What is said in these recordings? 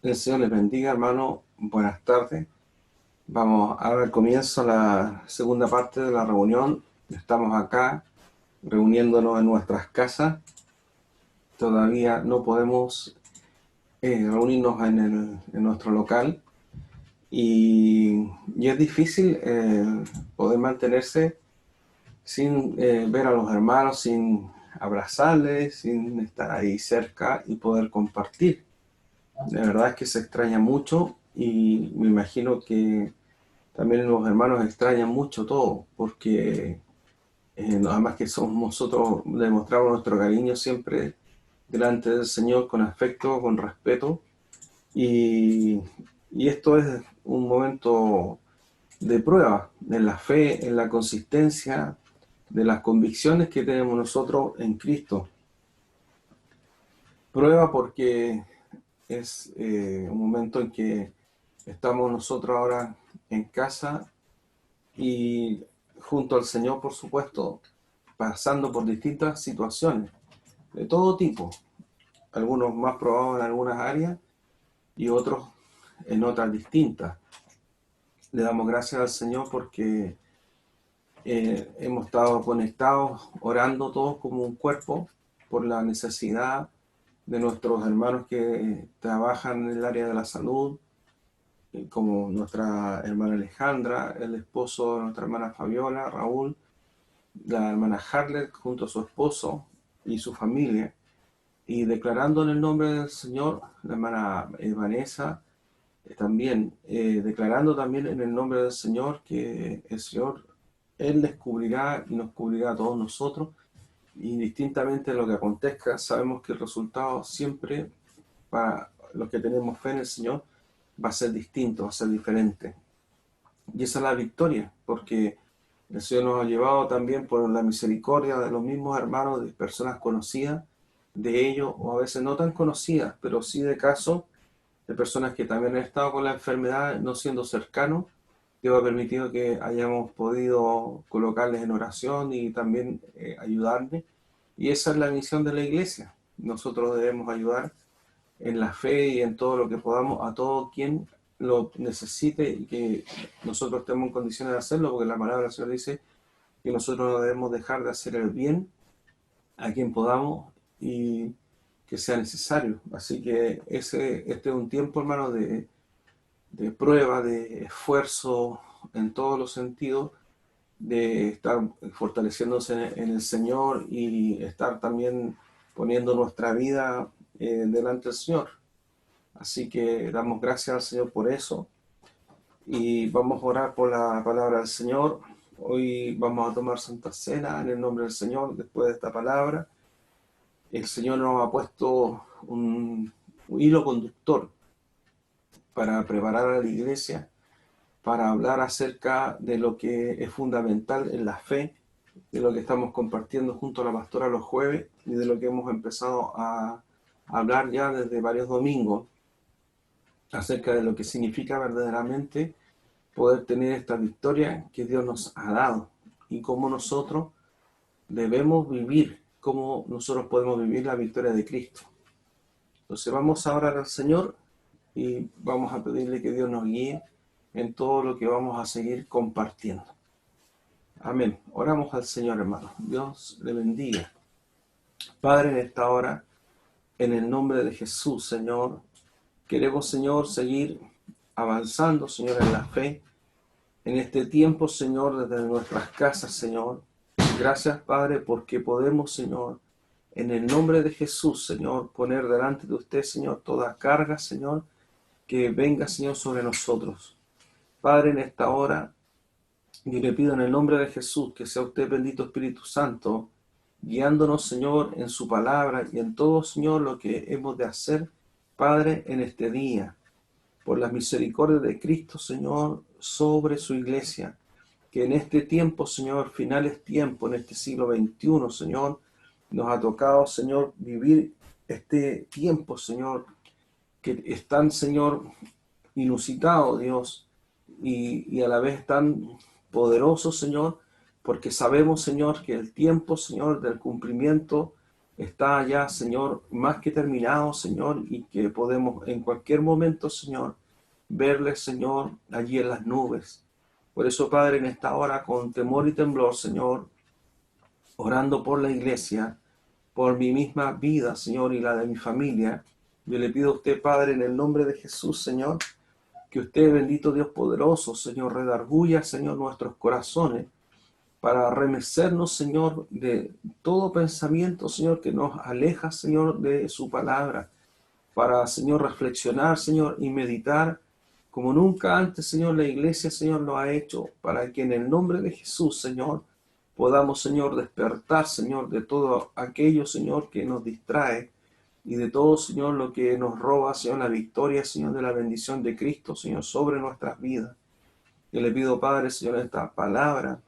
El Señor les bendiga, hermano. Buenas tardes. Vamos a dar comienzo a la segunda parte de la reunión. Estamos acá reuniéndonos en nuestras casas. Todavía no podemos reunirnos en nuestro local y es difícil poder mantenerse sin ver a los hermanos, sin abrazarles, sin estar ahí cerca y poder compartir. La verdad es que se extraña mucho y me imagino que también los hermanos extrañan mucho todo, porque además que somos nosotros, demostramos nuestro cariño siempre delante del Señor con afecto, con respeto, y, y esto es un momento de prueba en la fe, en la consistencia de las convicciones que tenemos nosotros en Cristo. Prueba porque es un momento en que estamos nosotros ahora en casa y junto al Señor, por supuesto, pasando por distintas situaciones de todo tipo, algunos más probados en algunas áreas y otros en otras distintas. Le damos gracias al Señor porque hemos estado conectados, orando todos como un cuerpo por la necesidad de nuestros hermanos que trabajan en el área de la salud, como nuestra hermana Alejandra, el esposo de nuestra hermana Fabiola, Raúl, la hermana Harlet junto a su esposo y su familia, y declarando en el nombre del Señor, la hermana Vanessa, también declarando también en el nombre del Señor que el Señor, Él les cubrirá y nos cubrirá a todos nosotros, y distintamente de lo que acontezca, sabemos que el resultado siempre, para los que tenemos fe en el Señor, va a ser distinto, va a ser diferente. Y esa es la victoria, porque el Señor nos ha llevado también por la misericordia de los mismos hermanos, de personas conocidas de ellos, o a veces no tan conocidas, pero sí de casos de personas que también han estado con la enfermedad, no siendo cercanos. Dios ha permitido que hayamos podido colocarles en oración y también ayudarles. Y esa es la misión de la iglesia. Nosotros debemos ayudar en la fe y en todo lo que podamos a todo quien lo necesite y que nosotros estemos en condiciones de hacerlo, porque la palabra del Señor dice que nosotros no debemos dejar de hacer el bien a quien podamos y que sea necesario. Así que este es un tiempo, hermano, de prueba, de esfuerzo en todos los sentidos, de estar fortaleciéndose en el Señor y estar también poniendo nuestra vida delante del Señor. Así que damos gracias al Señor por eso y vamos a orar por la palabra del Señor. Hoy vamos a tomar Santa Cena en el nombre del Señor después de esta palabra. El Señor nos ha puesto un hilo conductor para preparar a la iglesia, para hablar acerca de lo que es fundamental en la fe, de lo que estamos compartiendo junto a la pastora los jueves y de lo que hemos empezado a hablar ya desde varios domingos acerca de lo que significa verdaderamente poder tener esta victoria que Dios nos ha dado y cómo nosotros debemos vivir, cómo nosotros podemos vivir la victoria de Cristo. Entonces vamos a orar al Señor y vamos a pedirle que Dios nos guíe en todo lo que vamos a seguir compartiendo. Amén. Oramos al Señor, hermano. Dios le bendiga. Padre, en esta hora, en el nombre de Jesús, Señor, queremos, Señor, seguir avanzando, Señor, en la fe, en este tiempo, Señor, desde nuestras casas, Señor. Gracias, Padre, porque podemos, Señor, en el nombre de Jesús, Señor, poner delante de usted, Señor, toda carga, Señor, que venga, Señor, sobre nosotros. Padre, en esta hora, yo le pido en el nombre de Jesús que sea usted, bendito Espíritu Santo, guiándonos, Señor, en su palabra y en todo, Señor, lo que hemos de hacer, Padre, en este día. Por las misericordias de Cristo, Señor, sobre su iglesia. Que en este tiempo, Señor, finales tiempo, en este siglo XXI, Señor, nos ha tocado, Señor, vivir este tiempo, Señor, que es tan, Señor, inusitado, Dios, y a la vez tan poderoso, Señor, porque sabemos, Señor, que el tiempo, Señor, del cumplimiento está ya, Señor, más que terminado, Señor, y que podemos en cualquier momento, Señor, verle, Señor, allí en las nubes. Por eso, Padre, en esta hora, con temor y temblor, Señor, orando por la iglesia, por mi misma vida, Señor, y la de mi familia, yo le pido a usted, Padre, en el nombre de Jesús, Señor, que usted, bendito Dios poderoso, Señor, redarguya, Señor, nuestros corazones, para remecernos, Señor, de todo pensamiento, Señor, que nos aleja, Señor, de su palabra, para, Señor, reflexionar, Señor, y meditar como nunca antes, Señor, la iglesia, Señor, lo ha hecho, para que en el nombre de Jesús, Señor, podamos, Señor, despertar, Señor, de todo aquello, Señor, que nos distrae y de todo, Señor, lo que nos roba, Señor, la victoria, Señor, de la bendición de Cristo, Señor, sobre nuestras vidas. Yo le pido, Padre, Señor, esta palabra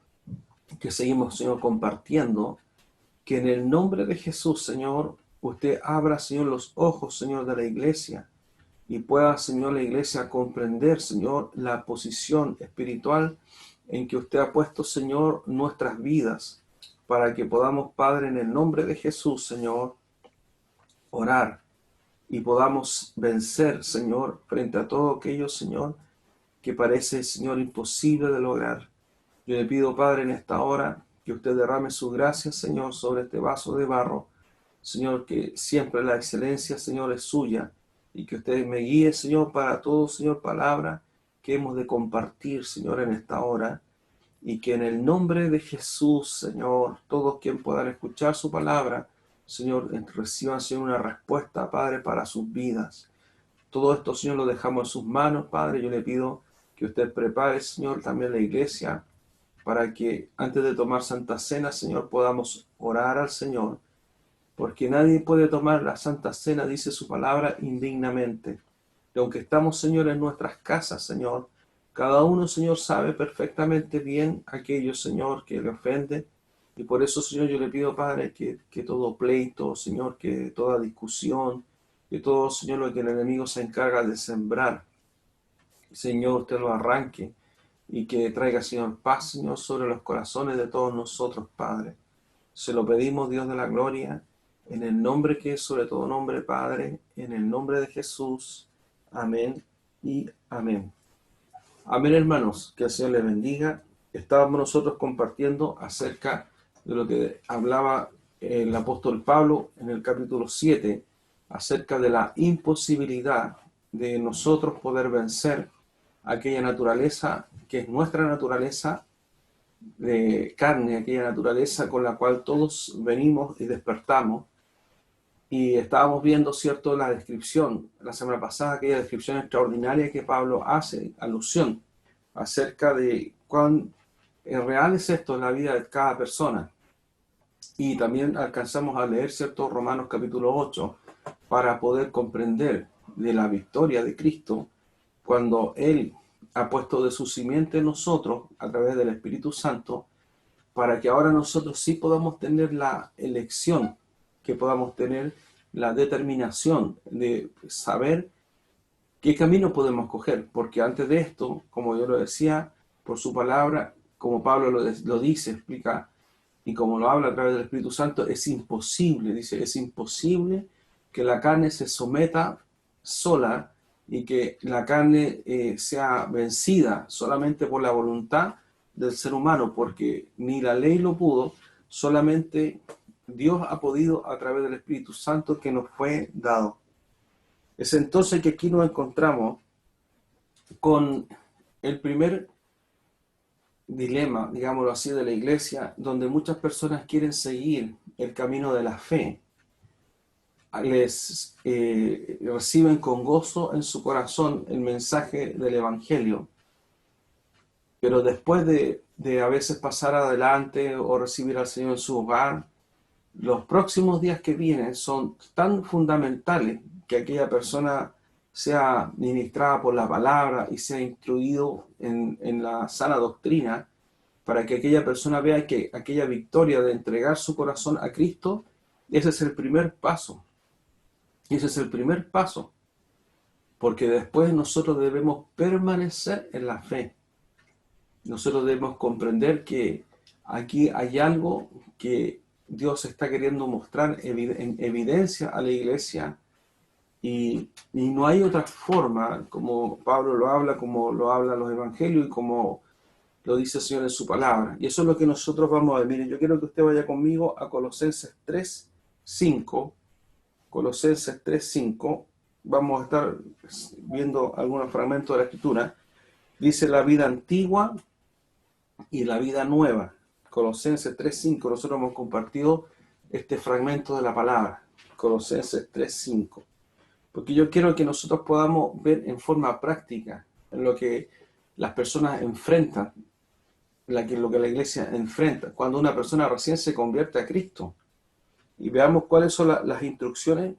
que seguimos, Señor, compartiendo, que en el nombre de Jesús, Señor, usted abra, Señor, los ojos, Señor, de la iglesia y pueda, Señor, la iglesia comprender, Señor, la posición espiritual en que usted ha puesto, Señor, nuestras vidas, para que podamos, Padre, en el nombre de Jesús, Señor, orar y podamos vencer, Señor, frente a todo aquello, Señor, que parece, Señor, imposible de lograr. Yo le pido, Padre, en esta hora, que usted derrame su gracia, Señor, sobre este vaso de barro. Señor, que siempre la excelencia, Señor, es suya. Y que usted me guíe, Señor, para todo, Señor, palabra que hemos de compartir, Señor, en esta hora. Y que en el nombre de Jesús, Señor, todos quienes puedan escuchar su palabra, Señor, reciban, Señor, una respuesta, Padre, para sus vidas. Todo esto, Señor, lo dejamos en sus manos, Padre. Yo le pido que usted prepare, Señor, también la iglesia, para que antes de tomar Santa Cena, Señor, podamos orar al Señor, porque nadie puede tomar la Santa Cena, dice su palabra, indignamente. Y aunque estamos, Señor, en nuestras casas, Señor, cada uno, Señor, sabe perfectamente bien aquello, Señor, que le ofende. Y por eso, Señor, yo le pido, Padre, que todo pleito, Señor, que toda discusión, que todo, Señor, lo que el enemigo se encarga de sembrar, Señor, usted lo arranque y que traiga, Señor, paz, Señor, sobre los corazones de todos nosotros, Padre. Se lo pedimos, Dios de la gloria, en el nombre que es sobre todo nombre, Padre, en el nombre de Jesús. Amén y amén. Amén, hermanos, que el Señor les bendiga. Estábamos nosotros compartiendo acerca de lo que hablaba el apóstol Pablo en el capítulo 7, acerca de la imposibilidad de nosotros poder vencer aquella naturaleza que es nuestra naturaleza de carne, aquella naturaleza con la cual todos venimos y despertamos. Y estábamos viendo, ¿cierto?, la descripción, la semana pasada, aquella descripción extraordinaria que Pablo hace alusión acerca de cuán real es esto en la vida de cada persona. Y también alcanzamos a leer, ¿cierto?, Romanos capítulo 8, para poder comprender de la victoria de Cristo cuando Él ha puesto de su simiente en nosotros a través del Espíritu Santo, para que ahora nosotros sí podamos tener la elección, que podamos tener la determinación de saber qué camino podemos coger, porque antes de esto, como yo lo decía, por su palabra, como Pablo lo dice, explica, y como lo habla a través del Espíritu Santo, es imposible, dice, es imposible que la carne se someta sola y que la carne sea vencida solamente por la voluntad del ser humano, porque ni la ley lo pudo, solamente Dios ha podido a través del Espíritu Santo que nos fue dado. Es entonces que aquí nos encontramos con el primer dilema, digámoslo así, de la iglesia, donde muchas personas quieren seguir el camino de la fe. Les reciben con gozo en su corazón el mensaje del Evangelio, pero después de a veces pasar adelante o recibir al Señor en su hogar, los próximos días que vienen son tan fundamentales que aquella persona sea ministrada por la palabra y sea instruido en la sana doctrina, para que aquella persona vea que aquella victoria de entregar su corazón a Cristo, ese es el primer paso. Ese es el primer paso, porque después nosotros debemos permanecer en la fe. Nosotros debemos comprender que aquí hay algo que Dios está queriendo mostrar en evidencia a la iglesia y no hay otra forma, como Pablo lo habla, como lo hablan los evangelios y como lo dice el Señor en su palabra. Y eso es lo que nosotros vamos a ver. Miren, yo quiero que usted vaya conmigo a Colosenses 3:5. Colosenses 3:5. Vamos a estar viendo algunos fragmentos de la Escritura. Dice la vida antigua y la vida nueva. Colosenses 3:5. Nosotros hemos compartido este fragmento de la palabra. Colosenses 3:5. Porque yo quiero que nosotros podamos ver en forma práctica en lo que las personas enfrentan, lo que la iglesia enfrenta, cuando una persona recién se convierte a Cristo. Y veamos cuáles son las instrucciones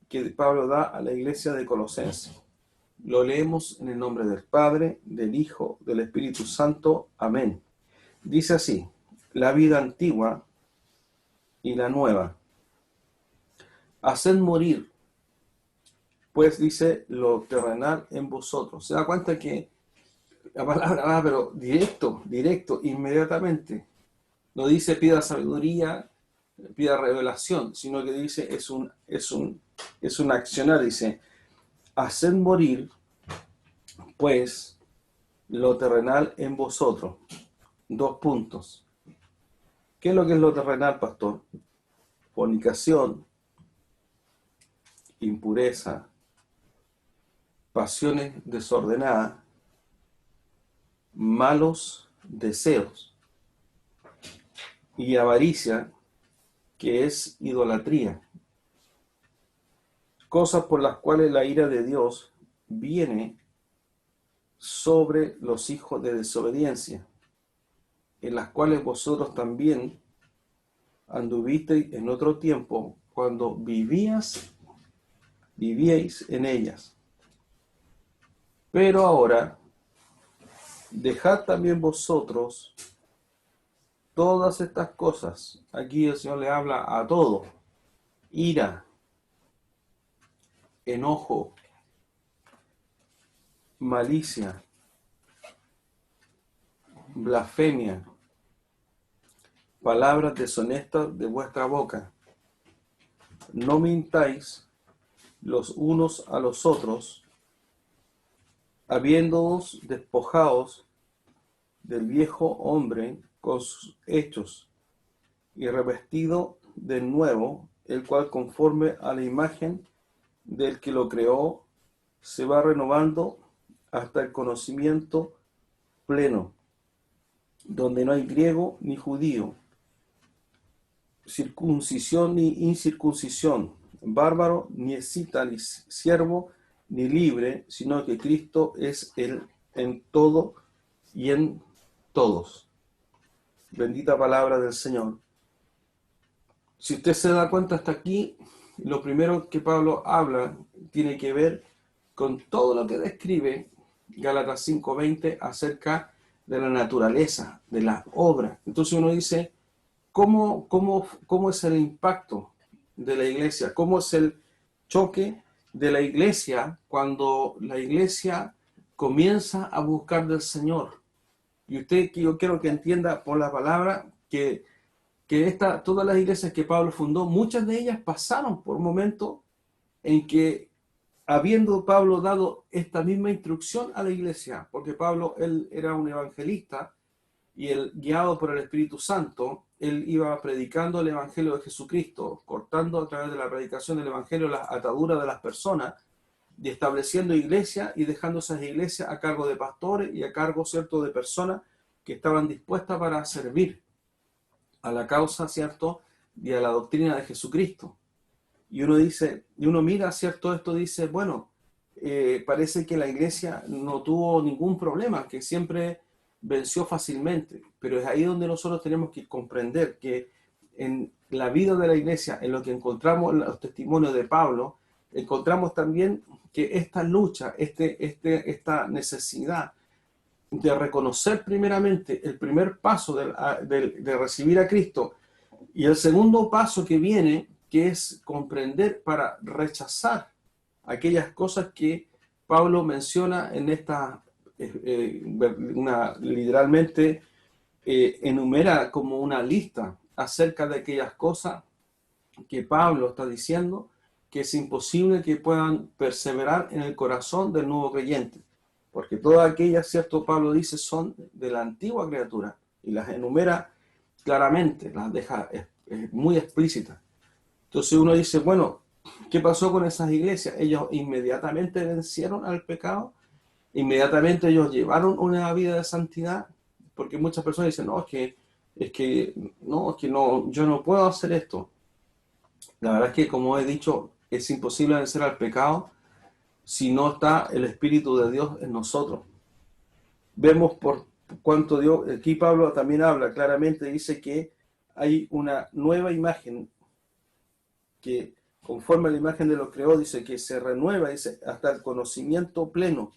que Pablo da a la iglesia de Colosenses. Lo leemos en el nombre del Padre, del Hijo, del Espíritu Santo. Amén. Dice así: la vida antigua y la nueva. Haced morir, pues, dice, lo terrenal en vosotros. Se da cuenta que la palabra va, pero directo, inmediatamente. No dice pida sabiduría, pida revelación, sino que dice es un accionar. Dice, haced morir, pues, lo terrenal en vosotros. 2 puntos. ¿Qué es lo que es lo terrenal, pastor? Fornicación, impureza, pasiones desordenadas, malos deseos y avaricia, que es idolatría, cosas por las cuales la ira de Dios viene sobre los hijos de desobediencia, en las cuales vosotros también anduvisteis en otro tiempo cuando vivíais en ellas. Pero ahora dejad también vosotros todas estas cosas. Aquí el Señor le habla a todo: ira, enojo, malicia, blasfemia, palabras deshonestas de vuestra boca. No mintáis los unos a los otros, habiéndoos despojados del viejo hombre con sus hechos, y revestido de nuevo, el cual conforme a la imagen del que lo creó, se va renovando hasta el conocimiento pleno, donde no hay griego ni judío, circuncisión ni incircuncisión, bárbaro ni escita, ni siervo ni libre, sino que Cristo es el en todo y en todos. Bendita palabra del Señor. Si usted se da cuenta hasta aquí, lo primero que Pablo habla tiene que ver con todo lo que describe Gálatas 5:20 acerca de la naturaleza, de las obras. Entonces uno dice, ¿cómo es el impacto de la iglesia? ¿Cómo es el choque de la iglesia cuando la iglesia comienza a buscar del Señor? Y yo quiero que entienda por la palabra que todas las iglesias que Pablo fundó, muchas de ellas pasaron por momentos en que, habiendo Pablo dado esta misma instrucción a la iglesia, porque Pablo, él era un evangelista, y él, guiado por el Espíritu Santo, él iba predicando el Evangelio de Jesucristo, cortando a través de la predicación del Evangelio las ataduras de las personas, y estableciendo iglesias y dejando esas iglesias a cargo de pastores y a cargo, ¿cierto?, de personas que estaban dispuestas para servir a la causa, ¿cierto?, y a la doctrina de Jesucristo. Y uno dice, y uno mira, ¿cierto?, esto dice, bueno, parece que la iglesia no tuvo ningún problema, que siempre venció fácilmente, pero es ahí donde nosotros tenemos que comprender que en la vida de la iglesia, en lo que encontramos en los testimonios de Pablo, encontramos también que esta lucha, esta necesidad de reconocer primeramente el primer paso de recibir a Cristo, y el segundo paso que viene, que es comprender para rechazar aquellas cosas que Pablo menciona en esta, literalmente enumera como una lista acerca de aquellas cosas que Pablo está diciendo que es imposible que puedan perseverar en el corazón del nuevo creyente, porque todas aquellas, cierto, Pablo dice, son de la antigua criatura, y las enumera claramente, las deja muy explícitas. Entonces uno dice, bueno, ¿qué pasó con esas iglesias? Ellos inmediatamente vencieron al pecado, inmediatamente ellos llevaron una vida de santidad, porque muchas personas dicen, no, no, yo no puedo hacer esto. La verdad es que, como he dicho, es imposible vencer al pecado si no está el Espíritu de Dios en nosotros. Vemos por cuanto Dios, aquí Pablo también habla claramente, dice que hay una nueva imagen que conforme a la imagen de lo creó, dice que se renueva, dice, hasta el conocimiento pleno,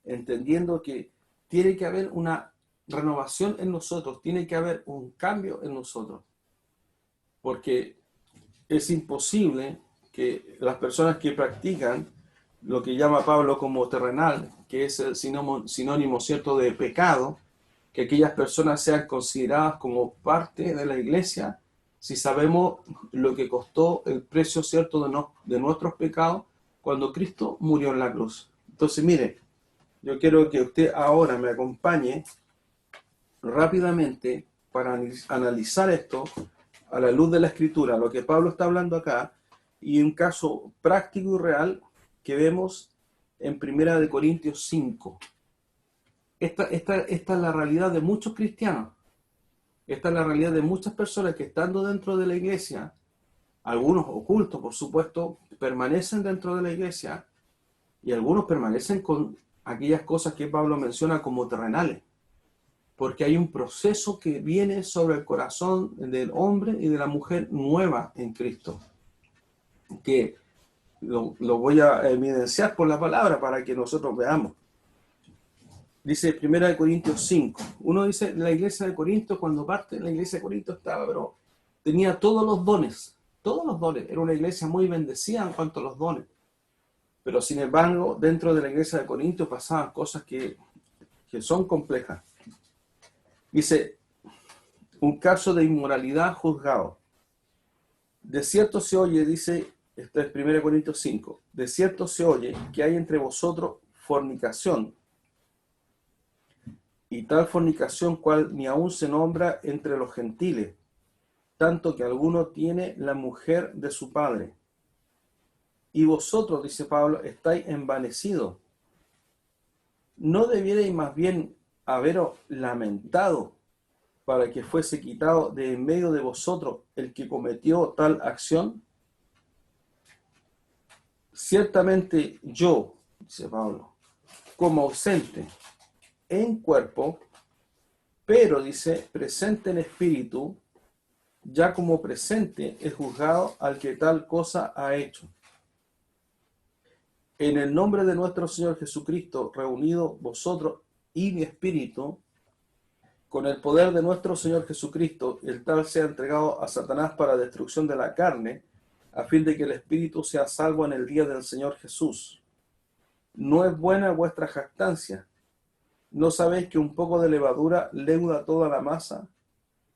entendiendo que tiene que haber una renovación en nosotros, tiene que haber un cambio en nosotros, porque es imposible que las personas que practican lo que llama Pablo como terrenal, que es el sinónimo cierto de pecado, que aquellas personas sean consideradas como parte de la iglesia, si sabemos lo que costó el precio cierto de nuestros pecados cuando Cristo murió en la cruz. Entonces, mire, yo quiero que usted ahora me acompañe rápidamente para analizar esto a la luz de la Escritura, lo que Pablo está hablando acá, y un caso práctico y real que vemos en 1 Corintios 5. Esta es la realidad de muchos cristianos. Esta es la realidad de muchas personas que estando dentro de la iglesia, algunos ocultos, por supuesto, permanecen dentro de la iglesia y algunos permanecen con aquellas cosas que Pablo menciona como terrenales. Porque hay un proceso que viene sobre el corazón del hombre y de la mujer nueva en Cristo, que lo voy a evidenciar por la palabra para que nosotros veamos. Dice 1 Corintios 5. Uno dice, la iglesia de Corinto, cuando parte, la iglesia de Corinto estaba, pero tenía todos los dones. Era una iglesia muy bendecida en cuanto a los dones. Pero sin embargo, dentro de la iglesia de Corinto pasaban cosas que son complejas. Dice, un caso de inmoralidad juzgado. De cierto se oye, dice, esto es 1 Corintios 5, de cierto se oye que hay entre vosotros fornicación, y tal fornicación cual ni aún se nombra entre los gentiles, tanto que alguno tiene la mujer de su padre. Y vosotros, dice Pablo, estáis envanecidos. ¿No debierais más bien haberos lamentado para que fuese quitado de en medio de vosotros el que cometió tal acción? Ciertamente yo, dice Pablo, como ausente en cuerpo, pero dice presente en espíritu, ya como presente he juzgado al que tal cosa ha hecho. En el nombre de nuestro Señor Jesucristo, reunido vosotros y mi espíritu, con el poder de nuestro Señor Jesucristo, el tal sea entregado a Satanás para destrucción de la carne, a fin de que el espíritu sea salvo en el día del Señor Jesús. No es buena vuestra jactancia. ¿No sabéis que un poco de levadura leuda toda la masa?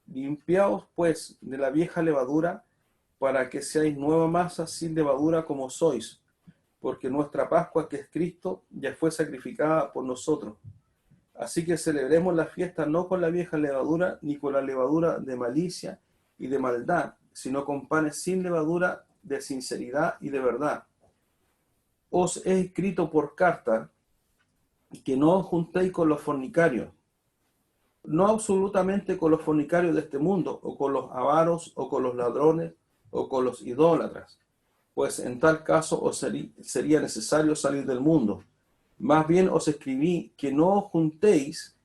Limpiaos, pues, de la vieja levadura, para que seáis nueva masa sin levadura como sois, porque nuestra Pascua, que es Cristo, ya fue sacrificada por nosotros. Así que celebremos la fiesta no con la vieja levadura, ni con la levadura de malicia y de maldad, sino con panes sin levadura, de sinceridad y de verdad. Os he escrito por carta que no os juntéis con los fornicarios, no absolutamente con los fornicarios de este mundo, o con los avaros, o con los ladrones, o con los idólatras, pues en tal caso os sería necesario salir del mundo. Más bien os escribí que no os juntéis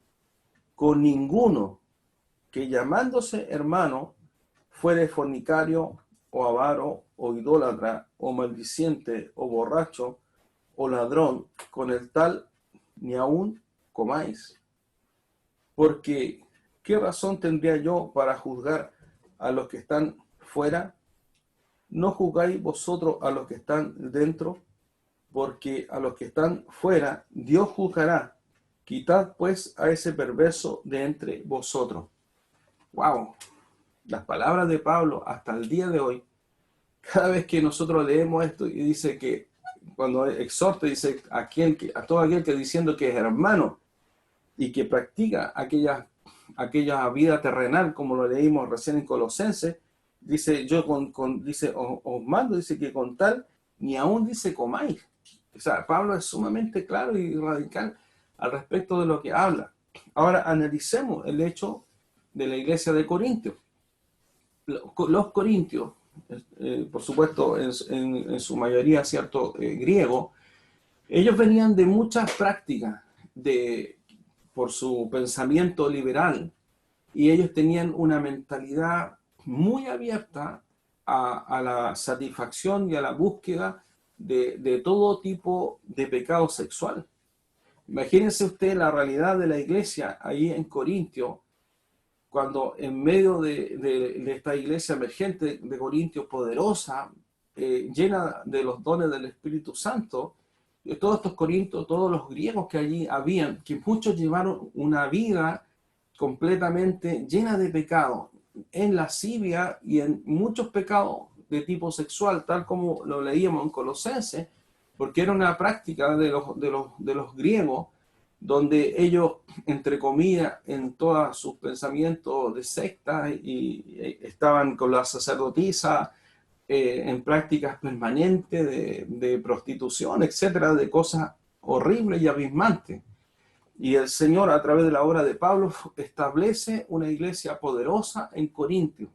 con ninguno que llamándose hermano fuere fornicario, o avaro, o idólatra, o maldiciente, o borracho, o ladrón, con el tal ni aún comáis. Porque, ¿qué razón tendría yo para juzgar a los que están fuera? ¿No juzgáis vosotros a los que están dentro? Porque a los que están fuera Dios juzgará. Quitad pues a ese perverso de entre vosotros. ¡Wow! las palabras de Pablo hasta el día de hoy, cada vez que nosotros leemos esto y dice que cuando exhorta, dice a todo aquel que diciendo que es hermano y que practica aquella vida terrenal, como lo leímos recién en Colosenses, dice, dice, os mando, dice que con tal, ni aún dice comáis. O sea, Pablo es sumamente claro y radical al respecto de lo que habla. Ahora analicemos el hecho de la iglesia de Corintios. Los corintios, por supuesto, en su mayoría, cierto, griego, ellos venían de muchas prácticas por su pensamiento liberal, y ellos tenían una mentalidad muy abierta a la satisfacción y a la búsqueda de todo tipo de pecado sexual. Imagínense usted la realidad de la iglesia ahí en Corintio, cuando en medio de esta iglesia emergente de Corintios, poderosa, llena de los dones del Espíritu Santo, todos estos corintios, todos los griegos que allí habían, que muchos llevaron una vida completamente llena de pecado, en lascivia y en muchos pecados de tipo sexual, tal como lo leíamos en Colosenses, porque era una práctica de los griegos, donde ellos, entre comillas, en todos sus pensamientos de secta, y estaban con la sacerdotisa, en prácticas permanentes de prostitución, etcétera, de cosas horribles y abismantes. Y el Señor, a través de la obra de Pablo, establece una iglesia poderosa en Corintio.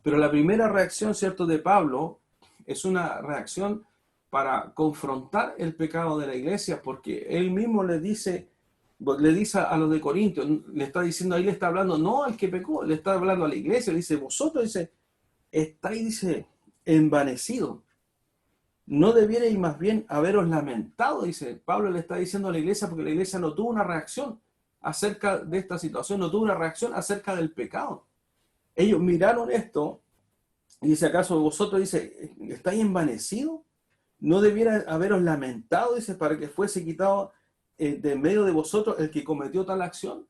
Pero la primera reacción, ¿cierto?, de Pablo es una reacción para confrontar el pecado de la iglesia, porque él mismo le dice a los de Corintios, le está diciendo, ahí le está hablando no al que pecó, le está hablando a la iglesia, le dice, vosotros, dice, estáis, dice, envanecidos. No debierais más bien haberos lamentado, dice Pablo, le está diciendo a la iglesia, porque la iglesia no tuvo una reacción acerca de esta situación, no tuvo una reacción acerca del pecado. Ellos miraron esto y dice, ¿acaso vosotros, dice, estáis envanecidos? No debiera haberos lamentado, dice, para que fuese quitado de en medio de vosotros el que cometió tal acción. O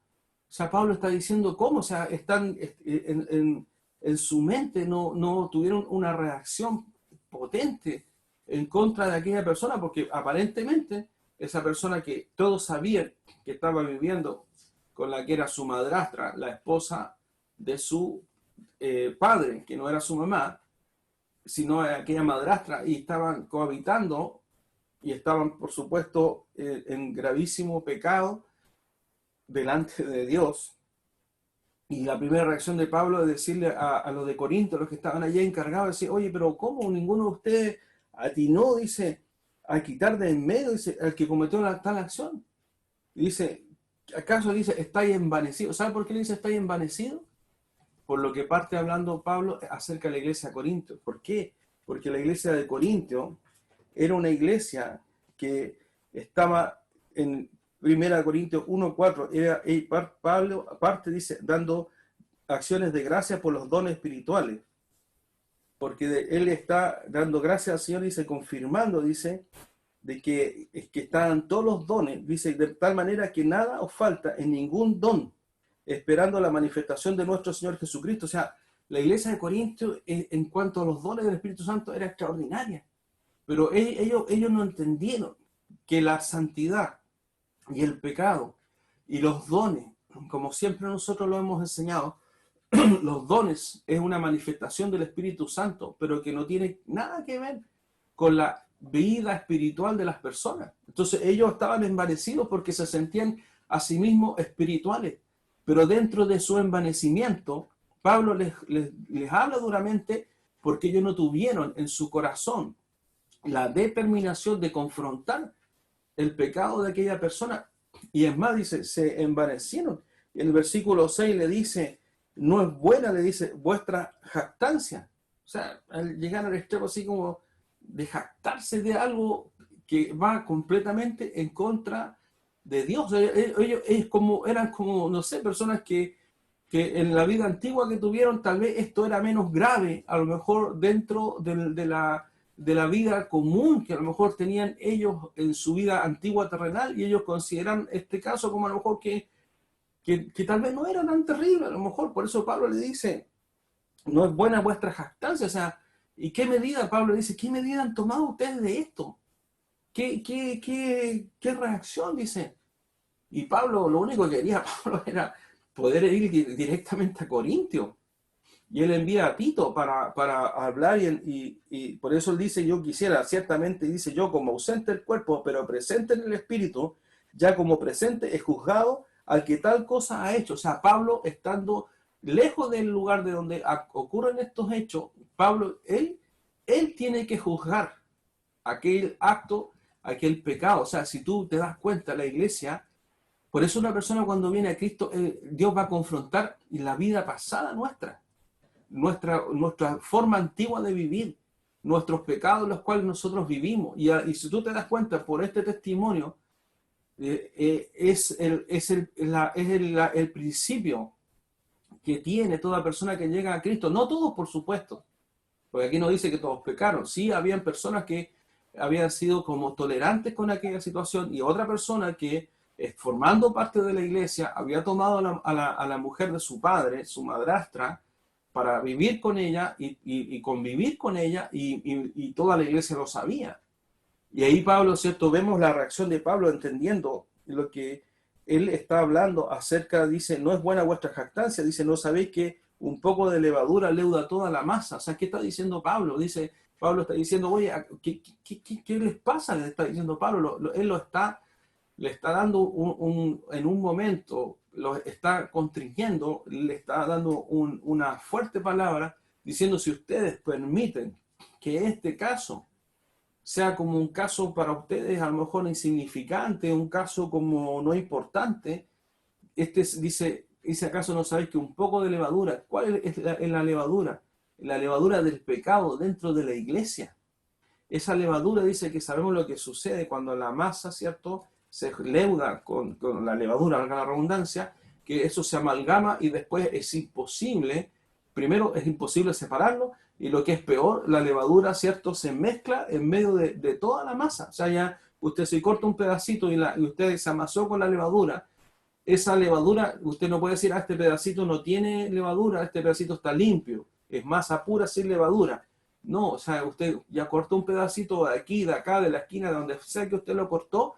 sea, Pablo está diciendo cómo, o sea, están en su mente, no tuvieron una reacción potente en contra de aquella persona, porque aparentemente esa persona que todos sabían que estaba viviendo con la que era su madrastra, la esposa de su padre, que no era su mamá, sino aquella madrastra, y estaban cohabitando y estaban, por supuesto, en gravísimo pecado delante de Dios. Y la primera reacción de Pablo es decirle a los de Corinto, los que estaban allí encargados, decir, oye, pero ¿cómo ninguno de ustedes atinó, dice, a quitar de en medio, dice, al que cometió tal acción? Y dice, ¿acaso, dice, estáis envanecidos? ¿Sabe por qué le dice estáis envanecidos? Por lo que parte hablando Pablo acerca de la iglesia de Corinto. ¿Por qué? Porque la iglesia de Corinto era una iglesia que estaba en 1 Corintios 1:4, Pablo aparte dice, dando acciones de gracia por los dones espirituales, porque él está dando gracias al Señor, dice, confirmando, dice, de que están todos los dones, dice, de tal manera que nada os falta en ningún don, esperando la manifestación de nuestro Señor Jesucristo. O sea, la iglesia de Corinto, en cuanto a los dones del Espíritu Santo, era extraordinaria, pero ellos no entendieron que la santidad y el pecado y los dones, como siempre nosotros lo hemos enseñado, los dones es una manifestación del Espíritu Santo, pero que no tiene nada que ver con la vida espiritual de las personas. Entonces ellos estaban envanecidos porque se sentían a sí mismos espirituales, pero dentro de su envanecimiento, Pablo les habla duramente porque ellos no tuvieron en su corazón la determinación de confrontar el pecado de aquella persona. Y es más, dice, se envanecieron. Y el versículo 6 le dice, no es buena, le dice, vuestra jactancia. O sea, al llegar al extremo así como de jactarse de algo que va completamente en contra de Dios. Ellos eran como, no sé, personas que en la vida antigua que tuvieron, tal vez esto era menos grave, a lo mejor dentro de la vida común que a lo mejor tenían ellos en su vida antigua terrenal, y ellos consideran este caso como a lo mejor que que tal vez no era tan terrible, a lo mejor. Por eso Pablo le dice, no es buena vuestra jactancia. O sea, ¿y qué medida? Pablo dice, ¿qué medida han tomado ustedes de esto? ¿Qué reacción? Dice. Y Pablo, lo único que quería Pablo era poder ir directamente a Corintio. Y él envía a Tito para hablar y por eso él dice, yo quisiera, ciertamente dice, yo como ausente del cuerpo, pero presente en el espíritu, ya como presente he juzgado al que tal cosa ha hecho. O sea, Pablo estando lejos del lugar de donde ocurren estos hechos, Pablo, él tiene que juzgar aquel acto, aquel pecado. O sea, si tú te das cuenta, la iglesia, por eso una persona cuando viene a Cristo, Dios va a confrontar la vida pasada nuestra forma antigua de vivir, nuestros pecados los cuales nosotros vivimos. Y si tú te das cuenta por este testimonio, es el principio que tiene toda persona que llega a Cristo. No todos, por supuesto, porque aquí no dice que todos pecaron. Sí, habían personas que habían sido como tolerantes con aquella situación y otra persona que, formando parte de la iglesia, había tomado a la mujer de su padre, su madrastra, para vivir con ella y convivir con ella y toda la iglesia lo sabía. Y ahí Pablo, ¿cierto? Vemos la reacción de Pablo entendiendo lo que él está hablando acerca, dice, no es buena vuestra jactancia, dice, no sabéis que un poco de levadura leuda toda la masa. O sea, ¿qué está diciendo Pablo? Dice, Pablo está diciendo, oye, ¿qué les pasa? Le está diciendo Pablo, él le está dando en un momento, lo está constringiendo, le está dando una fuerte palabra, diciendo, si ustedes permiten que este caso sea como un caso para ustedes a lo mejor insignificante, un caso como no importante, dice, ¿acaso no sabéis que un poco de levadura? ¿Cuál es la levadura? La levadura del pecado dentro de la iglesia. Esa levadura dice que sabemos lo que sucede cuando la masa, ¿cierto?, se leuda con la levadura, valga la redundancia, que eso se amalgama y después es imposible, primero es imposible separarlo, y lo que es peor, la levadura, ¿cierto?, se mezcla en medio de toda la masa. O sea, ya usted se corta un pedacito y usted se amasó con la levadura, esa levadura, usted no puede decir, este pedacito no tiene levadura, este pedacito está limpio, es masa pura sin levadura. No, o sea, usted ya cortó un pedacito de aquí, de acá, de la esquina, de donde sea que usted lo cortó,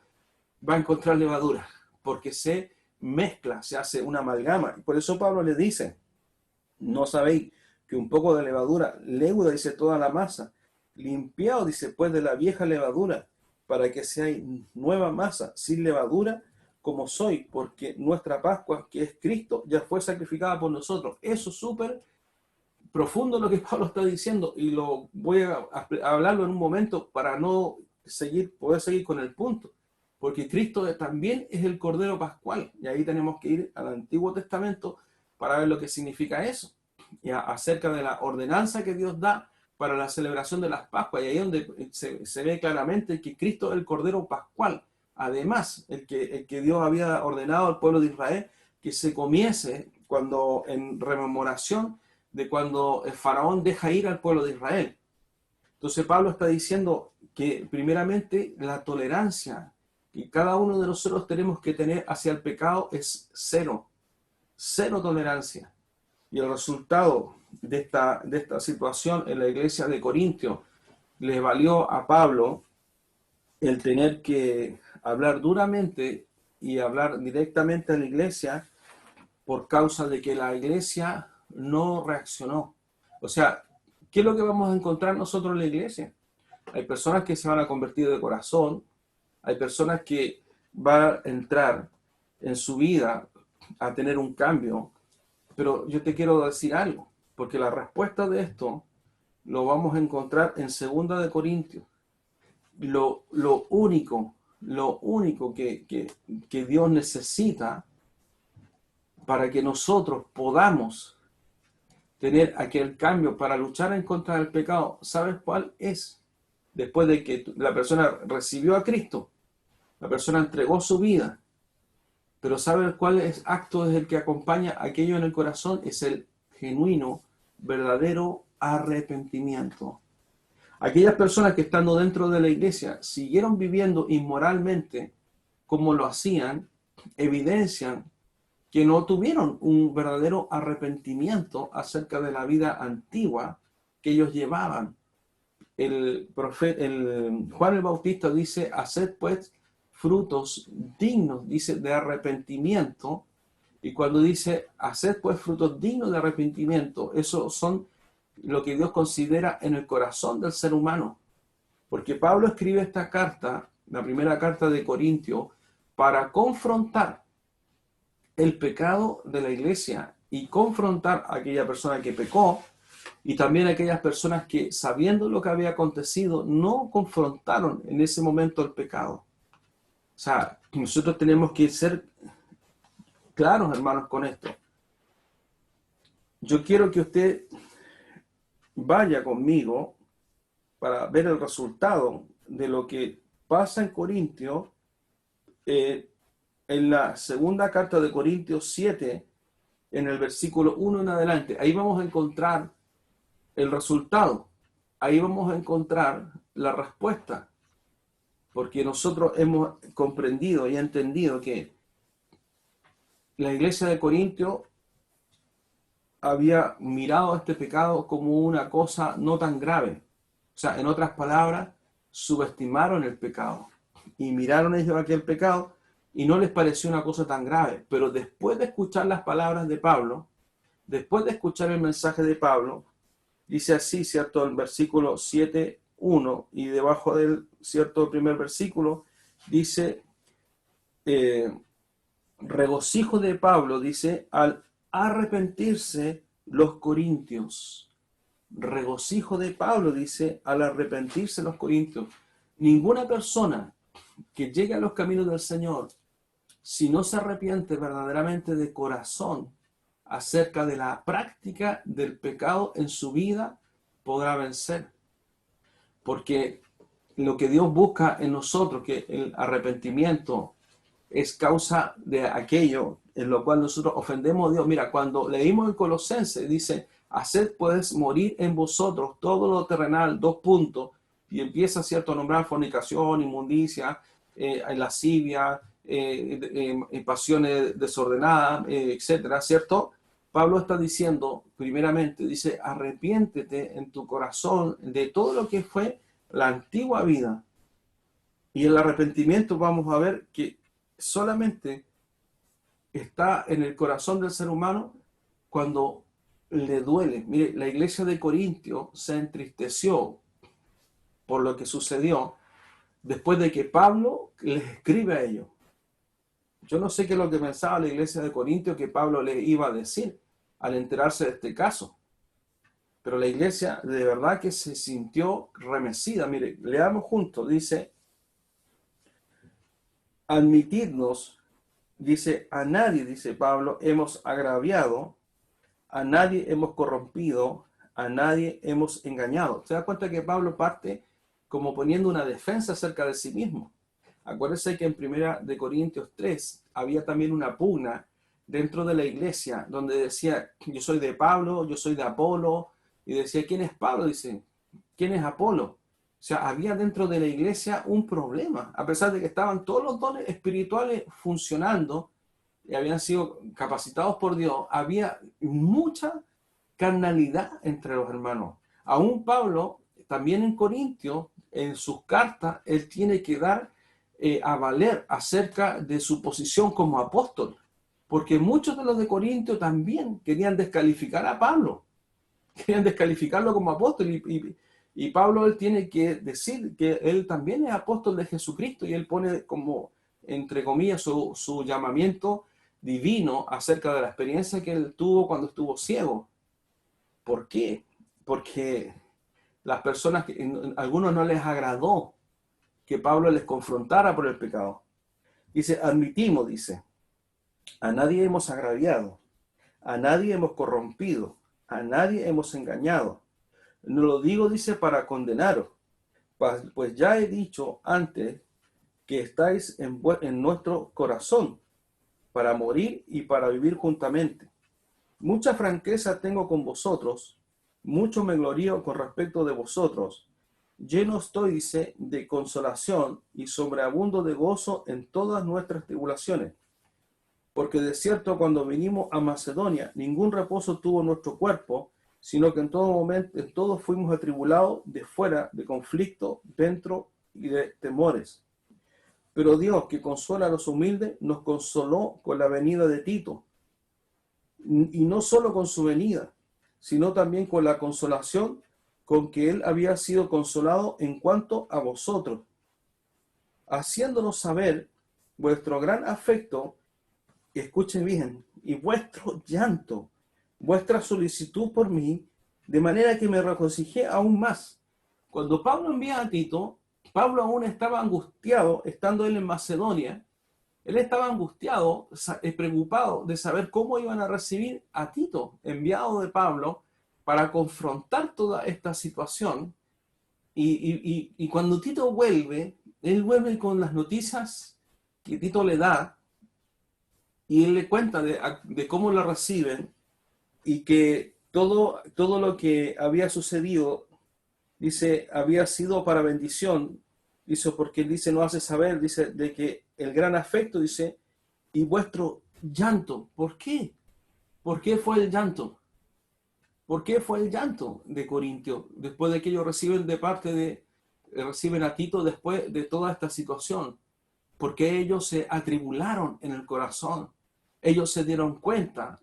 va a encontrar levadura, porque se mezcla, se hace una amalgama. Y por eso Pablo le dice, no sabéis que un poco de levadura leuda, dice, toda la masa, limpiado, dice, pues de la vieja levadura, para que seáis nueva masa, sin levadura, como soy, porque nuestra Pascua, que es Cristo, ya fue sacrificada por nosotros. Eso es súper profundo lo que Pablo está diciendo, y lo voy a hablarlo en un momento para no poder seguir con el punto, porque Cristo también es el Cordero Pascual, y ahí tenemos que ir al Antiguo Testamento para ver lo que significa eso, y acerca de la ordenanza que Dios da para la celebración de las Pascuas, y ahí es donde se ve claramente que Cristo es el Cordero Pascual, además, el que Dios había ordenado al pueblo de Israel que se comiese cuando en rememoración de cuando el faraón deja ir al pueblo de Israel. Entonces Pablo está diciendo que primeramente la tolerancia que cada uno de nosotros tenemos que tener hacia el pecado es cero tolerancia. Y el resultado de esta situación en la iglesia de Corintio le valió a Pablo el tener que hablar duramente y hablar directamente a la iglesia por causa de que la iglesia no reaccionó. O sea, ¿qué es lo que vamos a encontrar nosotros en la iglesia? Hay personas que se van a convertir de corazón, hay personas que van a entrar en su vida a tener un cambio, pero yo te quiero decir algo, porque la respuesta de esto lo vamos a encontrar en 2 de Corintios. Lo único que Dios necesita para que nosotros podamos tener aquel cambio para luchar en contra del pecado, ¿sabes cuál es? Después de que la persona recibió a Cristo, la persona entregó su vida, pero ¿sabes cuál acto es el que acompaña aquello en el corazón? Es el genuino, verdadero arrepentimiento. Aquellas personas que estando dentro de la iglesia siguieron viviendo inmoralmente como lo hacían, evidencian que no tuvieron un verdadero arrepentimiento acerca de la vida antigua que ellos llevaban. Juan el Bautista dice, haced pues frutos dignos, dice, de arrepentimiento. Y cuando dice, haced pues frutos dignos de arrepentimiento, eso son lo que Dios considera en el corazón del ser humano. Porque Pablo escribe esta carta, la primera carta de Corintios, para confrontar el pecado de la iglesia y confrontar a aquella persona que pecó y también a aquellas personas que, sabiendo lo que había acontecido, no confrontaron en ese momento el pecado. O sea, nosotros tenemos que ser claros, hermanos, con esto. Yo quiero que usted vaya conmigo para ver el resultado de lo que pasa en Corintios, en la segunda carta de Corintios 7, en el versículo 1 en adelante. Ahí vamos a encontrar el resultado. Ahí vamos a encontrar la respuesta. Porque nosotros hemos comprendido y entendido que la iglesia de Corintios había mirado este pecado como una cosa no tan grave. O sea, en otras palabras, subestimaron el pecado y miraron ellos aquel pecado y no les pareció una cosa tan grave. Pero después de escuchar las palabras de Pablo, después de escuchar el mensaje de Pablo, dice así, ¿cierto? El versículo 7:1 y debajo del, ¿cierto? El primer versículo dice, regocijo de Pablo, dice, al arrepentirse los corintios. Regocijo de Pablo, dice, al arrepentirse los corintios. Ninguna persona que llegue a los caminos del Señor, si no se arrepiente verdaderamente de corazón acerca de la práctica del pecado en su vida, podrá vencer. Porque lo que Dios busca en nosotros, que el arrepentimiento es causa de aquello en lo cual nosotros ofendemos a Dios. Mira, cuando leímos en Colosenses, dice, haced pues morir en vosotros todo lo terrenal, y empieza, ¿cierto?, a nombrar fornicación, inmundicia, lascivia, pasiones desordenadas, etcétera, ¿cierto? Pablo está diciendo, primeramente, dice, arrepiéntete en tu corazón de todo lo que fue la antigua vida. Y el arrepentimiento vamos a ver que solamente está en el corazón del ser humano cuando le duele. Mire, la iglesia de Corintio se entristeció por lo que sucedió después de que Pablo les escribe a ellos. Yo no sé qué es lo que pensaba la iglesia de Corintio que Pablo les iba a decir al enterarse de este caso. Pero la iglesia de verdad que se sintió remecida. Mire, leamos juntos, dice, admitidnos, dice, a nadie, dice Pablo, hemos agraviado, a nadie hemos corrompido, a nadie hemos engañado. ¿Se da cuenta que Pablo parte como poniendo una defensa acerca de sí mismo? Acuérdense que en 1 Corintios 3 había también una pugna dentro de la iglesia donde decía, yo soy de Pablo, yo soy de Apolo, y decía, ¿quién es Pablo? Dice, ¿quién es Apolo? O sea, había dentro de la iglesia un problema, a pesar de que estaban todos los dones espirituales funcionando y habían sido capacitados por Dios, había mucha carnalidad entre los hermanos. Aún Pablo, también en Corintios, en sus cartas, él tiene que dar a valer acerca de su posición como apóstol, porque muchos de los de Corintios también querían descalificar a Pablo, querían descalificarlo como apóstol, y Pablo él tiene que decir que él también es apóstol de Jesucristo, y él pone como, entre comillas, su llamamiento divino acerca de la experiencia que él tuvo cuando estuvo ciego. ¿Por qué? Porque las personas, a algunos no les agradó que Pablo les confrontara por el pecado. Dice, admitimos, dice, a nadie hemos agraviado, a nadie hemos corrompido, a nadie hemos engañado. No lo digo, dice, para condenaros, pues ya he dicho antes que estáis en nuestro corazón para morir y para vivir juntamente. Mucha franqueza tengo con vosotros, mucho me glorío con respecto de vosotros. Lleno estoy, dice, de consolación y sobreabundo de gozo en todas nuestras tribulaciones. porque de cierto cuando vinimos a Macedonia, ningún reposo tuvo nuestro cuerpo, sino que en todo momento, en todo fuimos atribulados de fuera, de conflicto, dentro y de temores. Pero Dios, que consuela a los humildes, nos consoló con la venida de Tito, y no solo con su venida, sino también con la consolación con que él había sido consolado en cuanto a vosotros, haciéndonos saber vuestro gran afecto, y escuchen bien, y vuestro llanto, vuestra solicitud por mí, de manera que me regocijé aún más. Cuando Pablo envía a Tito, Pablo aún estaba angustiado, estando él en Macedonia. Él estaba angustiado, preocupado de saber cómo iban a recibir a Tito, enviado de Pablo, para confrontar toda esta situación. Y cuando Tito vuelve, él vuelve con las noticias que Tito le da, y él le cuenta de cómo la reciben, y que todo lo que había sucedido, dice, había sido para bendición. Dice, porque él dice, no hace saber, dice, de que el gran afecto, dice, y vuestro llanto. ¿Por qué? ¿Por qué fue el llanto? ¿Por qué fue el llanto de Corintio? Después de que ellos reciben a Tito después de toda esta situación. Porque ellos se atribularon en el corazón. Ellos se dieron cuenta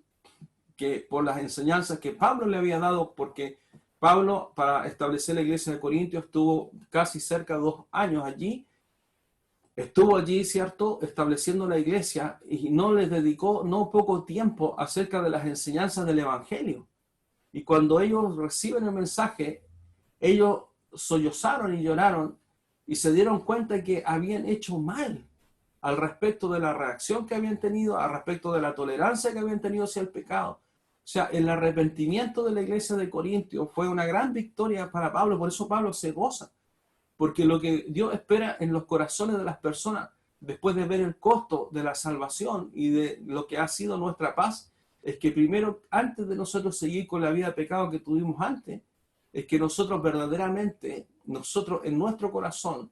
que por las enseñanzas que Pablo le había dado, porque Pablo, para establecer la iglesia de Corintios, estuvo casi cerca de 2 años allí. Estuvo allí, ¿cierto?, estableciendo la iglesia, y no les dedicó no poco tiempo acerca de las enseñanzas del Evangelio. Y cuando ellos reciben el mensaje, ellos sollozaron y lloraron y se dieron cuenta que habían hecho mal al respecto de la reacción que habían tenido, al respecto de la tolerancia que habían tenido hacia el pecado. O sea, el arrepentimiento de la iglesia de Corintios fue una gran victoria para Pablo. Por eso Pablo se goza, porque lo que Dios espera en los corazones de las personas, después de ver el costo de la salvación y de lo que ha sido nuestra paz, es que primero, antes de nosotros seguir con la vida de pecado que tuvimos antes, es que nosotros verdaderamente, nosotros en nuestro corazón,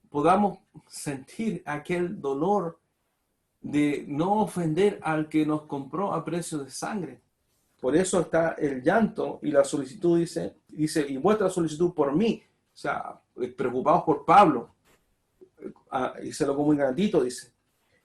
podamos sentir aquel dolor de no ofender al que nos compró a precio de sangre. Por eso está el llanto y la solicitud, dice, y vuestra solicitud por mí. O sea, preocupados por Pablo. Y se lo comunica a Tito, dice.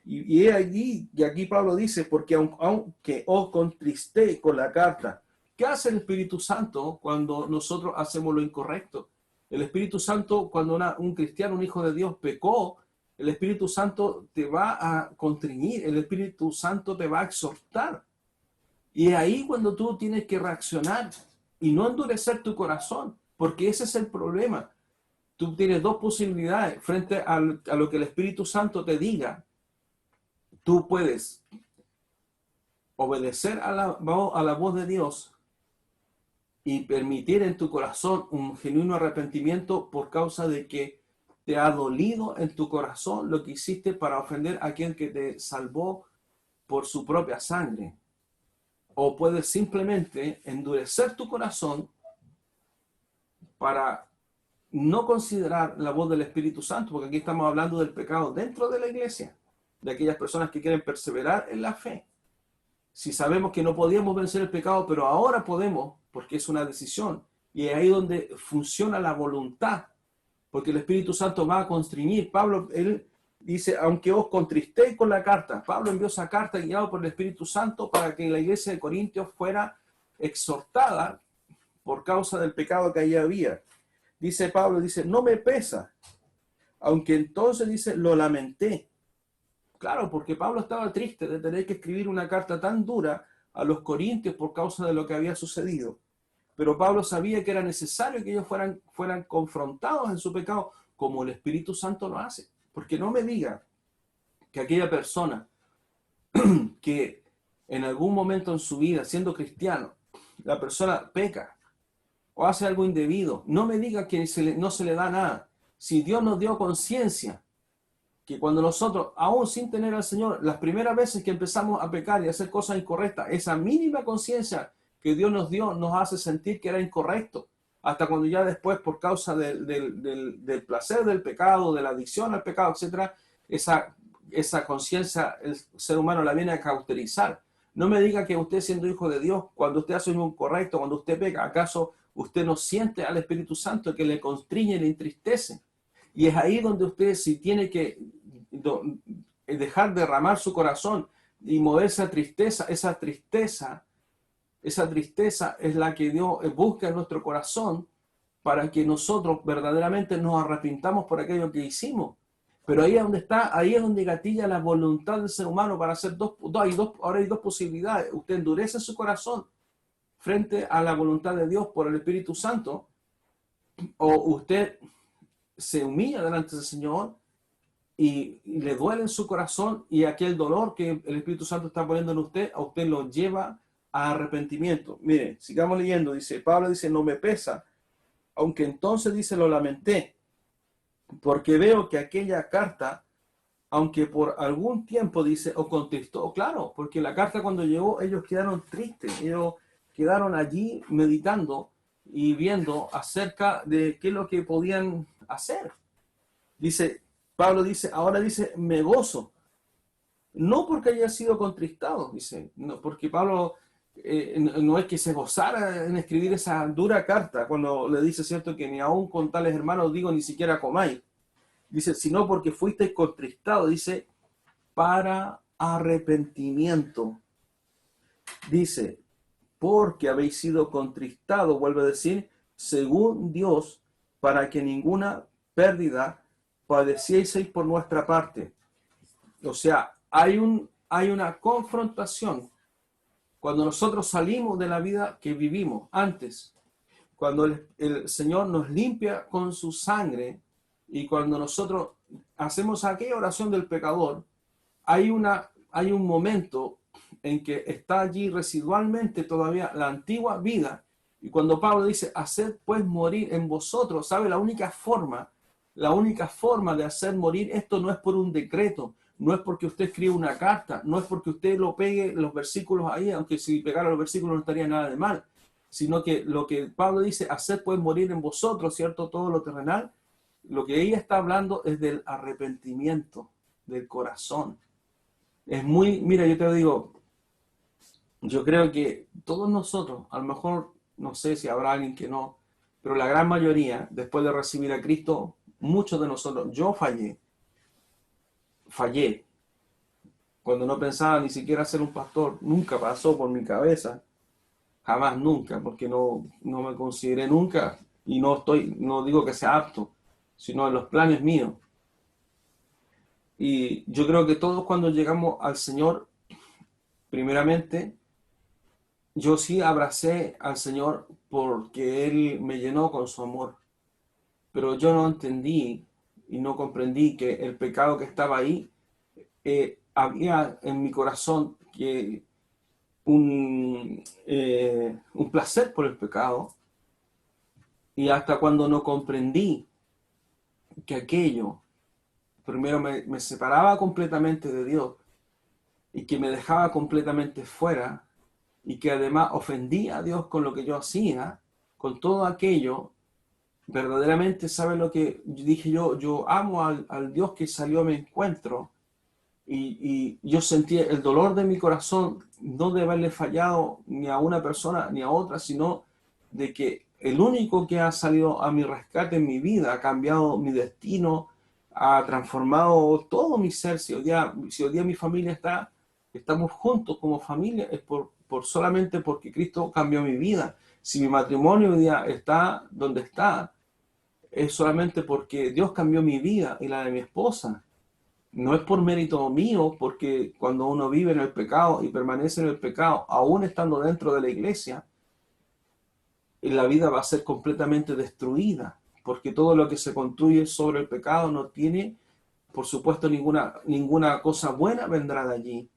Y aquí Pablo dice, porque aunque os contristé con la carta, ¿qué hace el Espíritu Santo cuando nosotros hacemos lo incorrecto? El Espíritu Santo, cuando un cristiano, un hijo de Dios, pecó, el Espíritu Santo te va a constreñir, el Espíritu Santo te va a exhortar. Y es ahí cuando tú tienes que reaccionar y no endurecer tu corazón, porque ese es el problema. Tú tienes 2 posibilidades frente a lo que el Espíritu Santo te diga. Tú puedes obedecer a la voz de Dios y permitir en tu corazón un genuino arrepentimiento por causa de que te ha dolido en tu corazón lo que hiciste para ofender a quien que te salvó por su propia sangre. O puedes simplemente endurecer tu corazón para no considerar la voz del Espíritu Santo, porque aquí estamos hablando del pecado dentro de la iglesia, de aquellas personas que quieren perseverar en la fe. Si sabemos que no podíamos vencer el pecado, pero ahora podemos, porque es una decisión, y es ahí donde funciona la voluntad, porque el Espíritu Santo va a constreñir. Pablo, él dice, aunque os contristéis con la carta. Pablo envió esa carta guiado por el Espíritu Santo para que la iglesia de Corintios fuera exhortada por causa del pecado que allí había. Dice Pablo, dice, no me pesa, aunque entonces dice, lo lamenté. Claro, porque Pablo estaba triste de tener que escribir una carta tan dura a los corintios por causa de lo que había sucedido. Pero Pablo sabía que era necesario que ellos fueran confrontados en su pecado, como el Espíritu Santo lo hace. Porque no me diga que aquella persona que en algún momento en su vida, siendo cristiano, la persona peca o hace algo indebido, no me diga que no se le da nada. Si Dios nos dio conciencia, que cuando nosotros, aún sin tener al Señor, las primeras veces que empezamos a pecar y a hacer cosas incorrectas, esa mínima conciencia que Dios nos dio nos hace sentir que era incorrecto, hasta cuando ya después, por causa del placer del pecado, de la adicción al pecado, etcétera, esa conciencia el ser humano la viene a cauterizar. No me diga que usted, siendo hijo de Dios, cuando usted hace un incorrecto, cuando usted peca, ¿acaso usted no siente al Espíritu Santo que le constriñe, le entristece? Y es ahí donde usted, si tiene que dejar derramar su corazón y mover esa tristeza es la que Dios busca en nuestro corazón para que nosotros verdaderamente nos arrepintamos por aquello que hicimos. Pero ahí es donde está, ahí es donde gatilla la voluntad del ser humano para hacer ahora hay dos posibilidades. Usted endurece su corazón frente a la voluntad de Dios por el Espíritu Santo, o usted se humilla delante del Señor y le duele en su corazón, y aquel dolor que el Espíritu Santo está poniendo en usted, a usted lo lleva a arrepentimiento. Mire, sigamos leyendo. Dice, Pablo dice, no me pesa, aunque entonces dice, lo lamenté, porque veo que aquella carta, aunque por algún tiempo dice, o contristó, claro, porque la carta cuando llegó, ellos quedaron tristes, ellos quedaron allí meditando y viendo acerca de qué es lo que podían hacer. Dice, Pablo dice, ahora dice, me gozo, no porque haya sido contristado, dice, no, porque Pablo no es que se gozara en escribir esa dura carta, cuando le dice, cierto, que ni aún con tales hermanos digo, ni siquiera comáis. Dice, sino porque fuisteis contristados, dice, para arrepentimiento. Dice, porque habéis sido contristados, vuelve a decir, según Dios, para que ninguna pérdida padecieseis por nuestra parte. O sea, hay una confrontación cuando nosotros salimos de la vida que vivimos antes, cuando el Señor nos limpia con su sangre, y cuando nosotros hacemos aquella oración del pecador, hay un momento en que está allí residualmente todavía la antigua vida. Y cuando Pablo dice, haced pues morir en vosotros, ¿sabe? La única forma de hacer morir esto no es por un decreto, no es porque usted escriba una carta, no es porque usted lo pegue los versículos ahí, aunque si pegara los versículos no estaría nada de mal, sino que lo que Pablo dice, haced pues morir en vosotros, ¿cierto? Todo lo terrenal. Lo que ella está hablando es del arrepentimiento del corazón. Es muy, mira, yo te digo, yo creo que todos nosotros, a lo mejor, no sé si habrá alguien que no, pero la gran mayoría, después de recibir a Cristo, muchos de nosotros, yo fallé, cuando no pensaba ni siquiera ser un pastor, nunca pasó por mi cabeza, jamás, nunca, porque no me consideré nunca, y no digo que sea apto, sino en los planes míos. Y yo creo que todos cuando llegamos al Señor, primeramente, yo sí abracé al Señor porque Él me llenó con su amor, pero yo no entendí y no comprendí que el pecado que estaba ahí, había en mi corazón que un placer por el pecado, y hasta cuando no comprendí que aquello primero me separaba completamente de Dios y que me dejaba completamente fuera, y que además ofendía a Dios con lo que yo hacía, con todo aquello, verdaderamente, ¿sabe lo que dije yo? Yo amo al Dios que salió a mi encuentro, y yo sentí el dolor de mi corazón, no de haberle fallado ni a una persona ni a otra, sino de que el único que ha salido a mi rescate en mi vida, ha cambiado mi destino, ha transformado todo mi ser. Si hoy día mi familia estamos juntos como familia, es por solamente porque Cristo cambió mi vida. Si mi matrimonio hoy día está donde está, es solamente porque Dios cambió mi vida y la de mi esposa. No es por mérito mío, porque cuando uno vive en el pecado y permanece en el pecado, aún estando dentro de la iglesia, la vida va a ser completamente destruida, porque todo lo que se construye sobre el pecado no tiene, por supuesto, ninguna cosa buena vendrá de allí.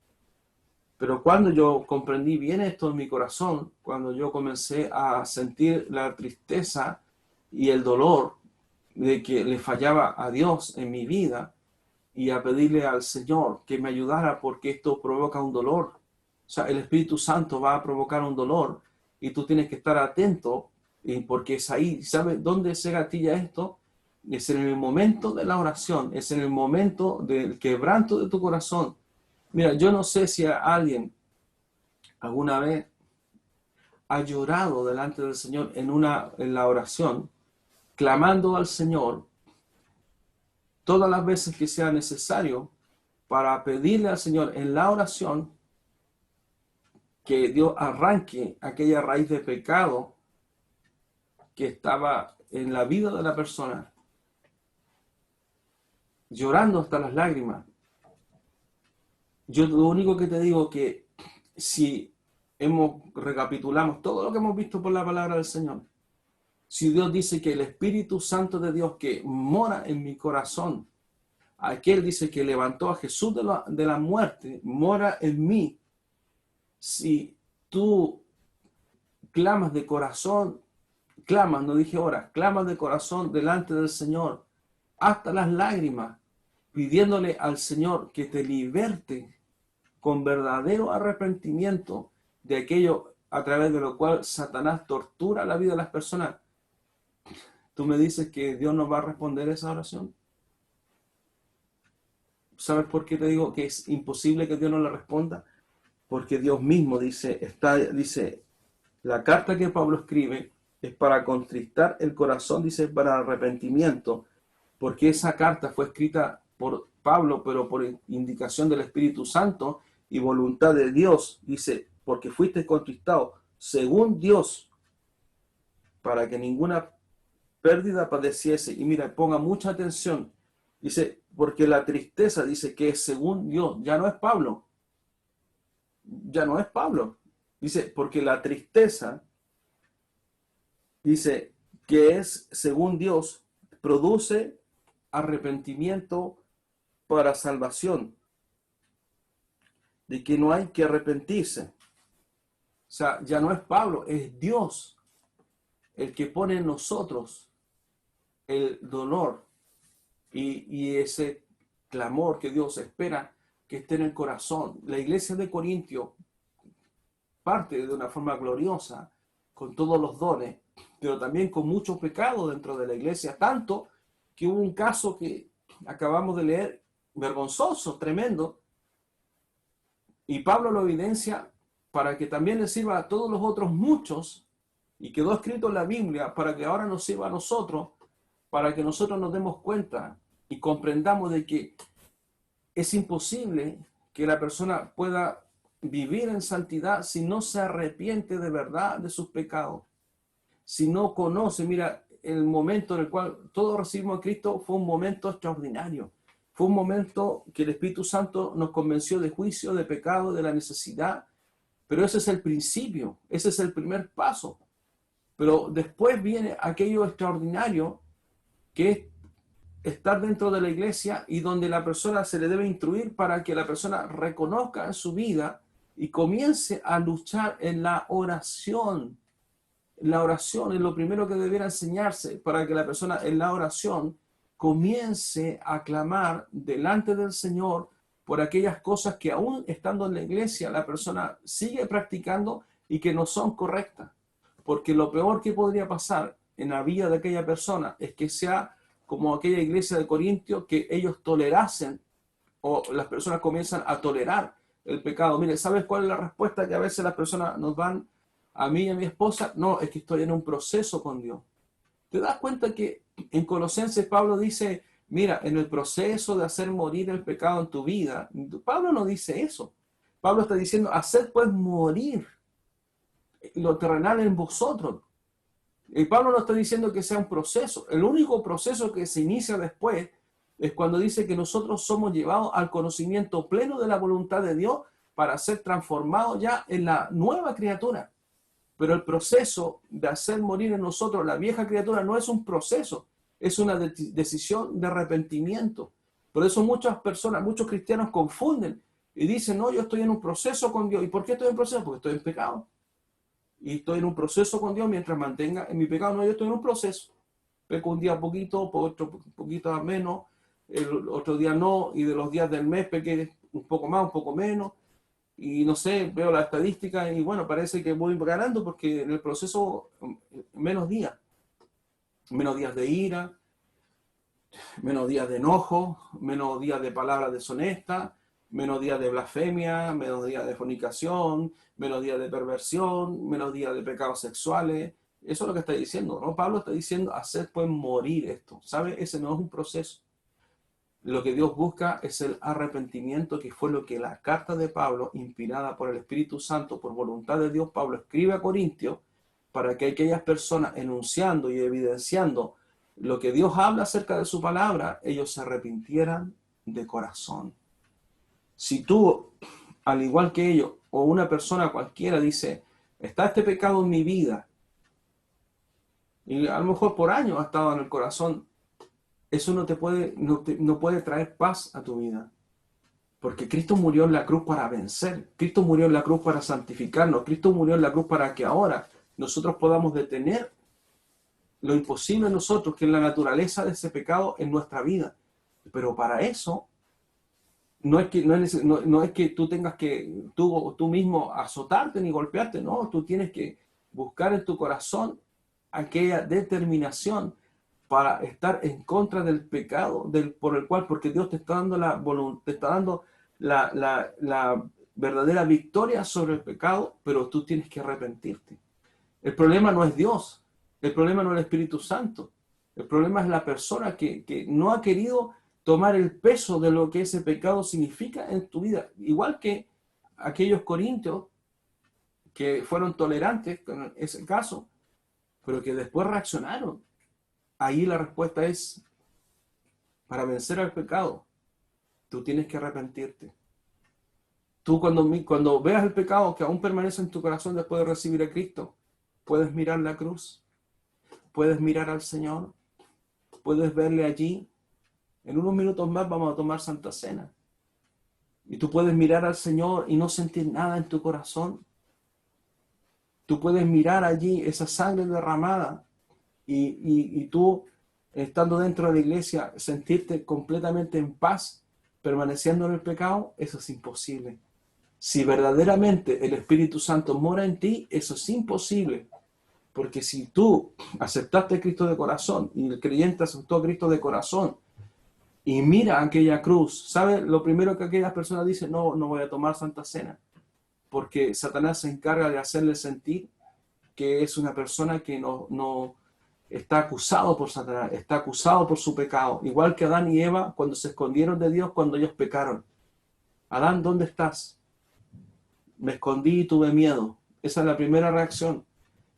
Pero cuando yo comprendí bien esto en mi corazón, cuando yo comencé a sentir la tristeza y el dolor de que le fallaba a Dios en mi vida, y a pedirle al Señor que me ayudara, porque esto provoca un dolor. O sea, el Espíritu Santo va a provocar un dolor y tú tienes que estar atento, y porque es ahí, ¿sabes dónde se gatilla esto? Es en el momento de la oración, es en el momento del quebranto de tu corazón. Mira, yo no sé si alguien alguna vez ha llorado delante del Señor en la oración, clamando al Señor todas las veces que sea necesario para pedirle al Señor en la oración que Dios arranque aquella raíz de pecado que estaba en la vida de la persona, llorando hasta las lágrimas. Yo lo único que te digo que si recapitulamos todo lo que hemos visto por la palabra del Señor, si Dios dice que el Espíritu Santo de Dios que mora en mi corazón, aquel dice que levantó a Jesús de la muerte, mora en mí. Si tú clamas de corazón, no dije ahora, clamas de corazón delante del Señor, hasta las lágrimas, pidiéndole al Señor que te liberte con verdadero arrepentimiento de aquello a través de lo cual Satanás tortura la vida de las personas. ¿Tú me dices que Dios no va a responder esa oración? ¿Sabes por qué te digo que es imposible que Dios no la responda? Porque Dios mismo dice, la carta que Pablo escribe es para contristar el corazón, dice, para arrepentimiento, porque esa carta fue escrita por Pablo, pero por indicación del Espíritu Santo y voluntad de Dios, dice, porque fuiste contristado según Dios, para que ninguna pérdida padeciese. Y mira, ponga mucha atención, dice, porque la tristeza, dice que es según Dios, ya no es Pablo, dice, porque la tristeza, dice, que es según Dios, produce arrepentimiento para salvación, de que no hay que arrepentirse. O sea, ya no es Pablo, es Dios el que pone en nosotros el dolor y ese clamor que Dios espera que esté en el corazón. La iglesia de Corintio parte de una forma gloriosa, con todos los dones, pero también con mucho pecado dentro de la iglesia, tanto que hubo un caso que acabamos de leer, vergonzoso, tremendo, y Pablo lo evidencia para que también le sirva a todos los otros muchos, y quedó escrito en la Biblia para que ahora nos sirva a nosotros, para que nosotros nos demos cuenta y comprendamos de que es imposible que la persona pueda vivir en santidad si no se arrepiente de verdad de sus pecados, si no conoce. Mira, el momento en el cual todos recibimos a Cristo fue un momento extraordinario. Fue un momento que el Espíritu Santo nos convenció de juicio, de pecado, de la necesidad. Pero ese es el principio, ese es el primer paso. Pero después viene aquello extraordinario que es estar dentro de la iglesia y donde la persona se le debe instruir para que la persona reconozca en su vida y comience a luchar en la oración. La oración es lo primero que debiera enseñarse para que la persona en la oración comience a clamar delante del Señor por aquellas cosas que aún estando en la iglesia la persona sigue practicando y que no son correctas. Porque lo peor que podría pasar en la vida de aquella persona es que sea como aquella iglesia de Corintios, que ellos tolerasen o las personas comienzan a tolerar el pecado. Mire, ¿sabes cuál es la respuesta que a veces las personas nos dan a mí y a mi esposa? No, es que estoy en un proceso con Dios. ¿Te das cuenta que en Colosenses Pablo dice, mira, en el proceso de hacer morir el pecado en tu vida? Pablo no dice eso. Pablo está diciendo, haced pues morir lo terrenal en vosotros. Y Pablo no está diciendo que sea un proceso. El único proceso que se inicia después es cuando dice que nosotros somos llevados al conocimiento pleno de la voluntad de Dios para ser transformados ya en la nueva criatura. Pero el proceso de hacer morir en nosotros la vieja criatura no es un proceso, es una decisión de arrepentimiento. Por eso muchas personas, muchos cristianos confunden y dicen, no, yo estoy en un proceso con Dios. ¿Y por qué estoy en proceso? Porque estoy en pecado. Y estoy en un proceso con Dios mientras mantenga en mi pecado. No, yo estoy en un proceso. Peco un día poquito, por otro poquito menos, el otro día no, y de los días del mes pequé un poco más, un poco menos. Y no sé, veo la estadística y bueno, parece que voy ganando porque en el proceso menos días de ira, menos días de enojo, menos días de palabras deshonestas, menos días de blasfemia, menos días de fornicación, menos días de perversión, menos días de pecados sexuales. Eso es lo que está diciendo, ¿no? Pablo está diciendo, hacer pues morir esto. ¿Sabe? Ese no es un proceso. Lo que Dios busca es el arrepentimiento, que fue lo que la carta de Pablo, inspirada por el Espíritu Santo, por voluntad de Dios, Pablo escribe a Corintios, para que aquellas personas enunciando y evidenciando lo que Dios habla acerca de su palabra, ellos se arrepintieran de corazón. Si tú, al igual que ellos, o una persona cualquiera dice, está este pecado en mi vida, y a lo mejor por años ha estado en el corazón, eso no puede traer paz a tu vida. Porque Cristo murió en la cruz para vencer. Cristo murió en la cruz para santificarnos. Cristo murió en la cruz para que ahora nosotros podamos detener lo imposible en nosotros, que es la naturaleza de ese pecado en nuestra vida. Pero para eso, no es que tú tengas que tú mismo azotarte ni golpearte, no, tú tienes que buscar en tu corazón aquella determinación para estar en contra del pecado por el cual, porque Dios te está dando te está dando la verdadera victoria sobre el pecado, pero tú tienes que arrepentirte. El problema no es Dios, el problema no es el Espíritu Santo, el problema es la persona que no ha querido tomar el peso de lo que ese pecado significa en tu vida. Igual que aquellos corintios que fueron tolerantes con ese caso, pero que después reaccionaron. Ahí la respuesta es, para vencer al pecado, tú tienes que arrepentirte. Tú cuando veas el pecado que aún permanece en tu corazón después de recibir a Cristo, puedes mirar la cruz, puedes mirar al Señor, puedes verle allí. En unos minutos más vamos a tomar Santa Cena. Y tú puedes mirar al Señor y no sentir nada en tu corazón. Tú puedes mirar allí esa sangre derramada y tú, estando dentro de la iglesia, sentirte completamente en paz, permaneciendo en el pecado. Eso es imposible. Si verdaderamente el Espíritu Santo mora en ti, eso es imposible. Porque si tú aceptaste a Cristo de corazón y el creyente aceptó a Cristo de corazón y mira aquella cruz, ¿sabe? Lo primero que aquellas personas dicen, no voy a tomar Santa Cena, porque Satanás se encarga de hacerle sentir que es una persona que no está acusado por Satanás, está acusado por su pecado, igual que Adán y Eva cuando se escondieron de Dios cuando ellos pecaron. Adán, ¿dónde estás? Me escondí y tuve miedo. Esa es la primera reacción.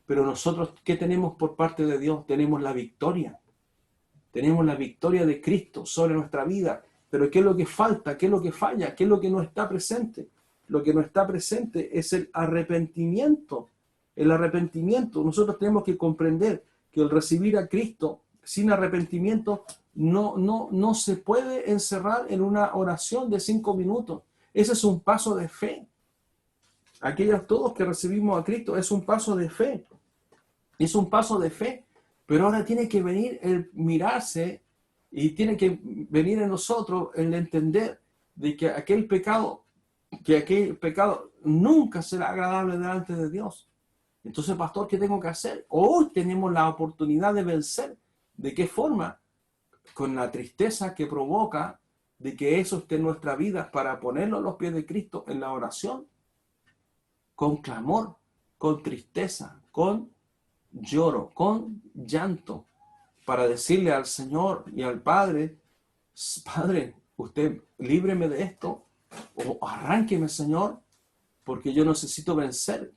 Pero nosotros, ¿qué tenemos por parte de Dios? Tenemos la victoria. Tenemos la victoria de Cristo sobre nuestra vida. Pero ¿qué es lo que falta? ¿Qué es lo que falla? ¿Qué es lo que no está presente? Lo que no está presente es el arrepentimiento. El arrepentimiento. Nosotros tenemos que comprender que el recibir a Cristo sin arrepentimiento no se puede encerrar en una oración de 5 minutos. Ese es un paso de fe. Aquellos todos que recibimos a Cristo es un paso de fe. Es un paso de fe. Pero ahora tiene que venir el mirarse y tiene que venir en nosotros el entender de que aquel pecado nunca será agradable delante de Dios. Entonces, pastor, ¿qué tengo que hacer? Hoy tenemos la oportunidad de vencer. ¿De qué forma? Con la tristeza que provoca de que eso esté en nuestra vida, para ponerlo a los pies de Cristo en la oración, con clamor, con tristeza, con lloro, con llanto, para decirle al Señor y al Padre, Padre, usted líbreme de esto, o arránqueme, Señor, porque yo necesito vencer.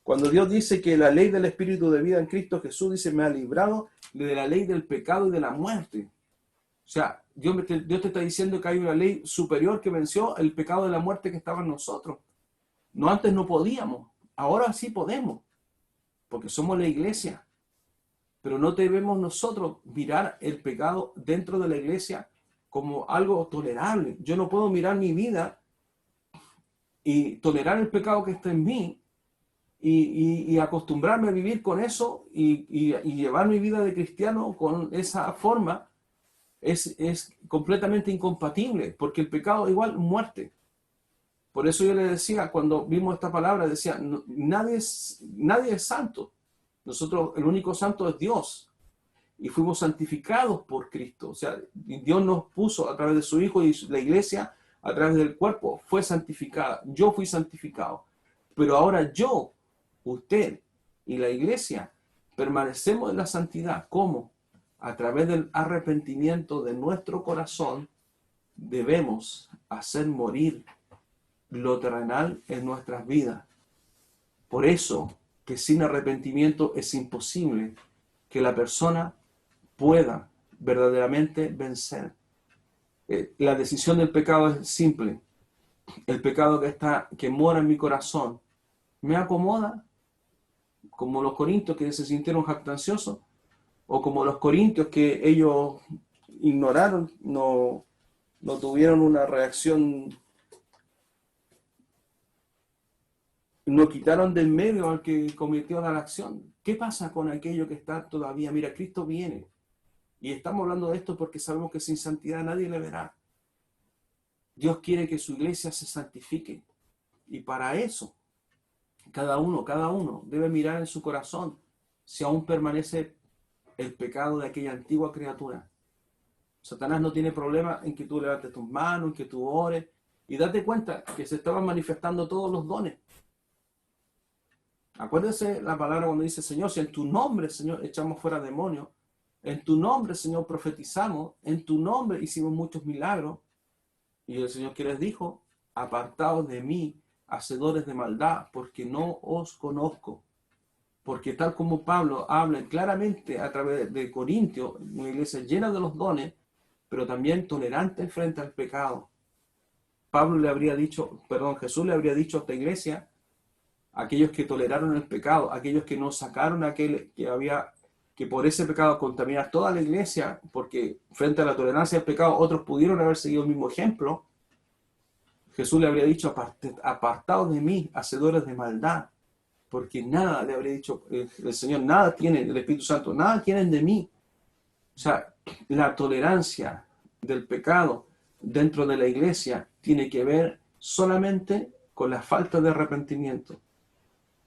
Cuando Dios dice que la ley del Espíritu de vida en Cristo Jesús, dice, me ha librado de la ley del pecado y de la muerte. O sea, Dios te está diciendo que hay una ley superior que venció el pecado de la muerte que estaba en nosotros. No, antes no podíamos, ahora sí podemos, porque somos la iglesia. Pero no debemos nosotros mirar el pecado dentro de la iglesia como algo tolerable. Yo no puedo mirar mi vida y tolerar el pecado que está en mí y acostumbrarme a vivir con eso y llevar mi vida de cristiano con esa forma. Es completamente incompatible, porque el pecado igual muerte. Por eso yo le decía, cuando vimos esta palabra, decía, nadie es santo. Nosotros, el único santo es Dios. y fuimos santificados por Cristo. O sea, Dios nos puso a través de su Hijo y la iglesia a través del cuerpo fue santificada. Yo fui santificado. Pero ahora yo, usted y la iglesia permanecemos en la santidad. ¿Cómo? A través del arrepentimiento de nuestro corazón debemos hacer morir lo terrenal en nuestras vidas. Por eso que sin arrepentimiento es imposible que la persona pueda verdaderamente vencer. La decisión del pecado es simple. El pecado que mora en mi corazón me acomoda, como los corintios que se sintieron jactanciosos, o como los corintios que ellos ignoraron, no tuvieron una reacción, no quitaron del medio al que cometió la acción. ¿Qué pasa con aquello que está todavía? Mira, Cristo viene. Y estamos hablando de esto porque sabemos que sin santidad nadie le verá. Dios quiere que su iglesia se santifique. Y para eso, cada uno debe mirar en su corazón si aún permanece el pecado de aquella antigua criatura. Satanás no tiene problema en que tú levantes tus manos, en que tú ores, y date cuenta que se estaban manifestando todos los dones. Acuérdense la palabra cuando dice, Señor, si en tu nombre, Señor, echamos fuera demonios, en tu nombre, Señor, profetizamos, en tu nombre hicimos muchos milagros. Y el Señor que les dijo, apartaos de mí, hacedores de maldad, porque no os conozco. Porque tal como Pablo habla claramente a través de Corintios, una iglesia llena de los dones, pero también tolerante frente al pecado. Jesús le habría dicho a esta iglesia, aquellos que toleraron el pecado, aquellos que no sacaron aquel que por ese pecado contamina toda la iglesia, porque frente a la tolerancia del pecado otros pudieron haber seguido el mismo ejemplo. Jesús le habría dicho, apartaos de mí, hacedores de maldad, porque nada, le habría dicho el Señor, nada tienen, el Espíritu Santo, nada tienen de mí. O sea, la tolerancia del pecado dentro de la iglesia tiene que ver solamente con la falta de arrepentimiento.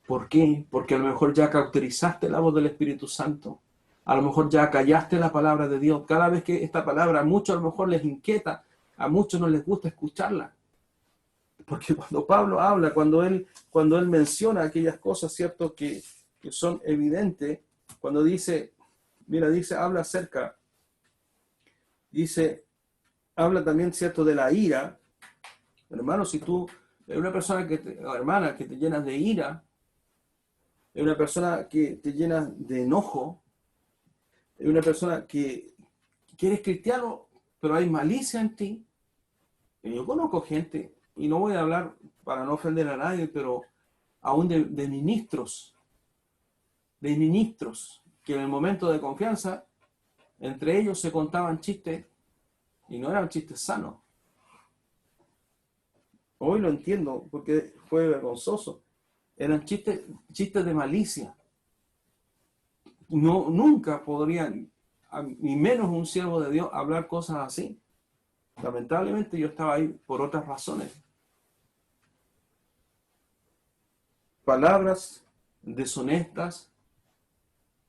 ¿Por qué? Porque a lo mejor ya cauterizaste la voz del Espíritu Santo. A lo mejor ya callaste la palabra de Dios. Cada vez que esta palabra a muchos a lo mejor les inquieta, a muchos no les gusta escucharla. Porque cuando Pablo habla, cuando él menciona aquellas cosas, ¿cierto? Que son evidentes, cuando dice, habla también, ¿cierto? De la ira. Hermano, si tú eres una persona hermana, que te llenas de ira, es una persona que te llena de enojo, es una persona que eres cristiano, pero hay malicia en ti. Y yo conozco gente, y no voy a hablar para no ofender a nadie, pero aún de ministros, que en el momento de confianza, entre ellos se contaban chistes, y no eran chistes sanos. Hoy lo entiendo, porque fue vergonzoso. Eran chistes de malicia. No, nunca podrían, ni menos un siervo de Dios, hablar cosas así. Lamentablemente yo estaba ahí por otras razones. Palabras deshonestas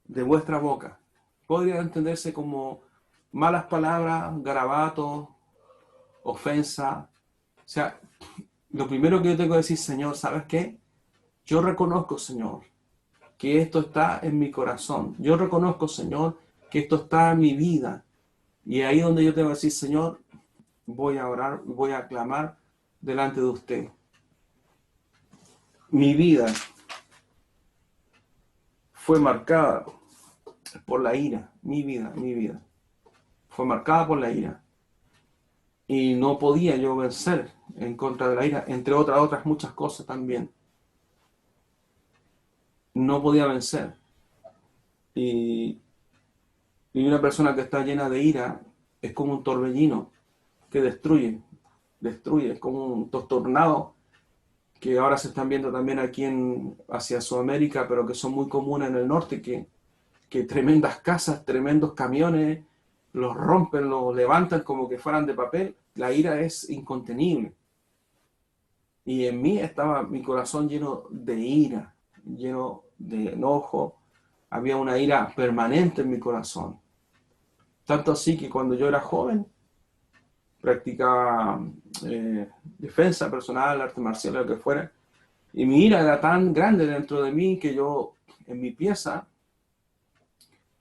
de vuestra boca. Podría entenderse como malas palabras, garabatos, ofensa. O sea, lo primero que yo tengo que decir, Señor, ¿sabes qué? Yo reconozco, Señor, que esto está en mi corazón. Yo reconozco, Señor, que esto está en mi vida. Y ahí donde yo tengo que decir, Señor, voy a orar, voy a clamar delante de usted. Mi vida fue marcada por la ira. Mi vida fue marcada por la ira. Y no podía yo vencer en contra de la ira, entre otras muchas cosas también. No podía vencer. Y una persona que está llena de ira es como un torbellino que destruye, es como un tornado que ahora se están viendo también aquí hacia Sudamérica, pero que son muy comunes en el norte, que tremendas casas, tremendos camiones, los rompen, los levantan como que fueran de papel. La ira es incontenible. Y en mí estaba mi corazón lleno de ira, lleno de enojo. Había una ira permanente en mi corazón. Tanto así que cuando yo era joven, practicaba defensa personal, arte marcial, lo que fuera, y mi ira era tan grande dentro de mí que yo en mi pieza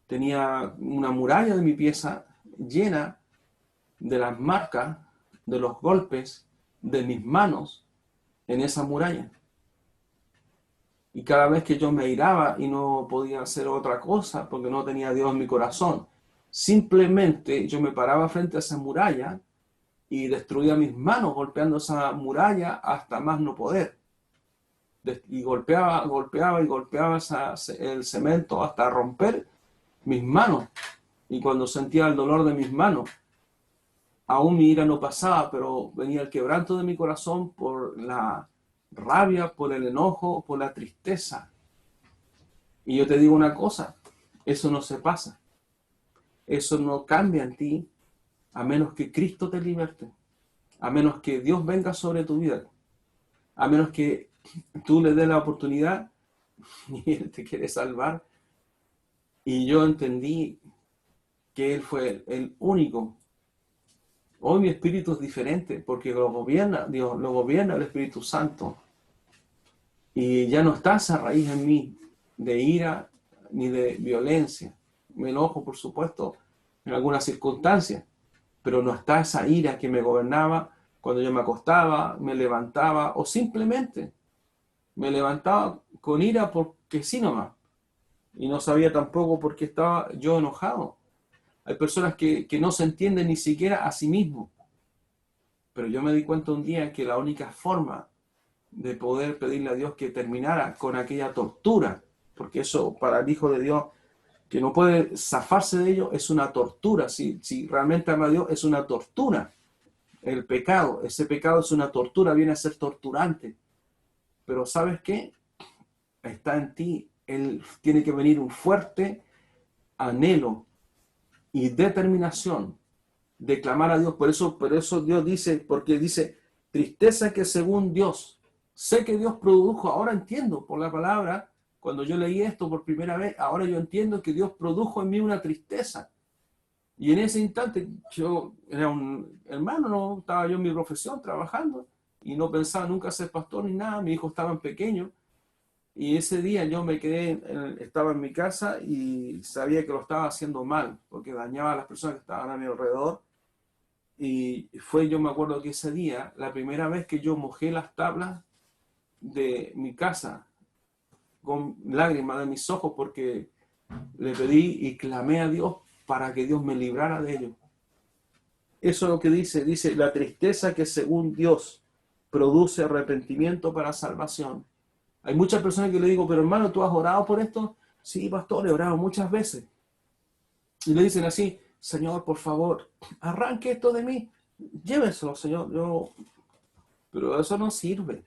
tenía una muralla de mi pieza llena de las marcas, de los golpes de mis manos en esa muralla. Y cada vez que yo me iraba y no podía hacer otra cosa porque no tenía a Dios en mi corazón, simplemente yo me paraba frente a esa muralla y destruía mis manos golpeando esa muralla hasta más no poder. Y golpeaba, golpeaba y golpeaba el cemento hasta romper mis manos. Y cuando sentía el dolor de mis manos, aún mi ira no pasaba, pero venía el quebranto de mi corazón por la rabia, por el enojo, por la tristeza. Y yo te digo una cosa, eso no se pasa. Eso no cambia en ti a menos que Cristo te liberte, a menos que Dios venga sobre tu vida, a menos que tú le des la oportunidad y Él te quiere salvar. Y yo entendí que Él fue el único. Hoy mi espíritu es diferente porque lo gobierna Dios, lo gobierna el Espíritu Santo. Y ya no está esa raíz en mí de ira ni de violencia. Me enojo, por supuesto, en algunas circunstancias, pero no está esa ira que me gobernaba cuando yo me acostaba, me levantaba o simplemente me levantaba con ira porque sí nomás. Y no sabía tampoco por qué estaba yo enojado. Hay personas que no se entienden ni siquiera a sí mismos. Pero yo me di cuenta un día que la única forma de poder pedirle a Dios que terminara con aquella tortura, porque eso para el Hijo de Dios que no puede zafarse de ello es una tortura. Si realmente ama a Dios, es una tortura. El pecado, ese pecado es una tortura, viene a ser torturante. Pero ¿sabes qué? Está en ti. Él tiene que venir un fuerte anhelo y determinación de clamar a Dios. Por eso Dios dice, porque dice, tristeza que según Dios, sé que Dios produjo, ahora entiendo por la palabra, cuando yo leí esto por primera vez, ahora yo entiendo que Dios produjo en mí una tristeza. Y en ese instante yo era un hermano, no estaba yo en mi profesión trabajando y no pensaba nunca ser pastor ni nada, mis hijos estaban pequeños. Y ese día yo me quedé, estaba en mi casa y sabía que lo estaba haciendo mal, porque dañaba a las personas que estaban a mi alrededor. Y fue, yo me acuerdo que ese día, la primera vez que yo mojé las tablas de mi casa con lágrimas de mis ojos, porque le pedí y clamé a Dios para que Dios me librara de ello. Eso es lo que dice, la tristeza que según Dios produce arrepentimiento para salvación. Hay muchas personas que le digo, pero hermano, ¿tú has orado por esto? Sí, pastor, he orado muchas veces. Y le dicen así, Señor, por favor, arranque esto de mí. Lléveselo, Señor. Pero eso no sirve.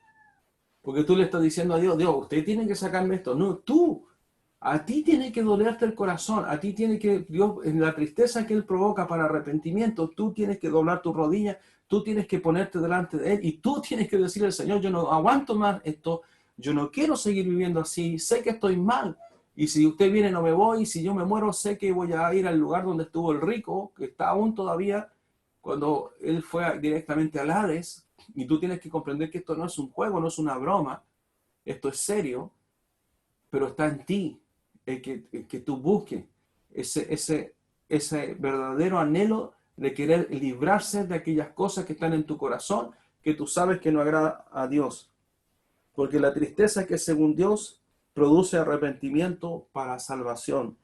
Porque tú le estás diciendo a Dios, Dios, usted tiene que sacarme esto. No, tú. A ti tiene que dolerte el corazón. A ti tiene que, Dios, en la tristeza que Él provoca para arrepentimiento, tú tienes que doblar tu rodilla, tú tienes que ponerte delante de Él y tú tienes que decirle al Señor, yo no aguanto más esto, yo no quiero seguir viviendo así, sé que estoy mal. Y si usted viene, no me voy. Y si yo me muero, sé que voy a ir al lugar donde estuvo el rico, que está aún todavía, cuando él fue directamente al Hades. Y tú tienes que comprender que esto no es un juego, no es una broma. Esto es serio, pero está en ti el que tú busques ese verdadero anhelo de querer librarse de aquellas cosas que están en tu corazón, que tú sabes que no agrada a Dios. Porque la tristeza que según Dios produce arrepentimiento para salvación,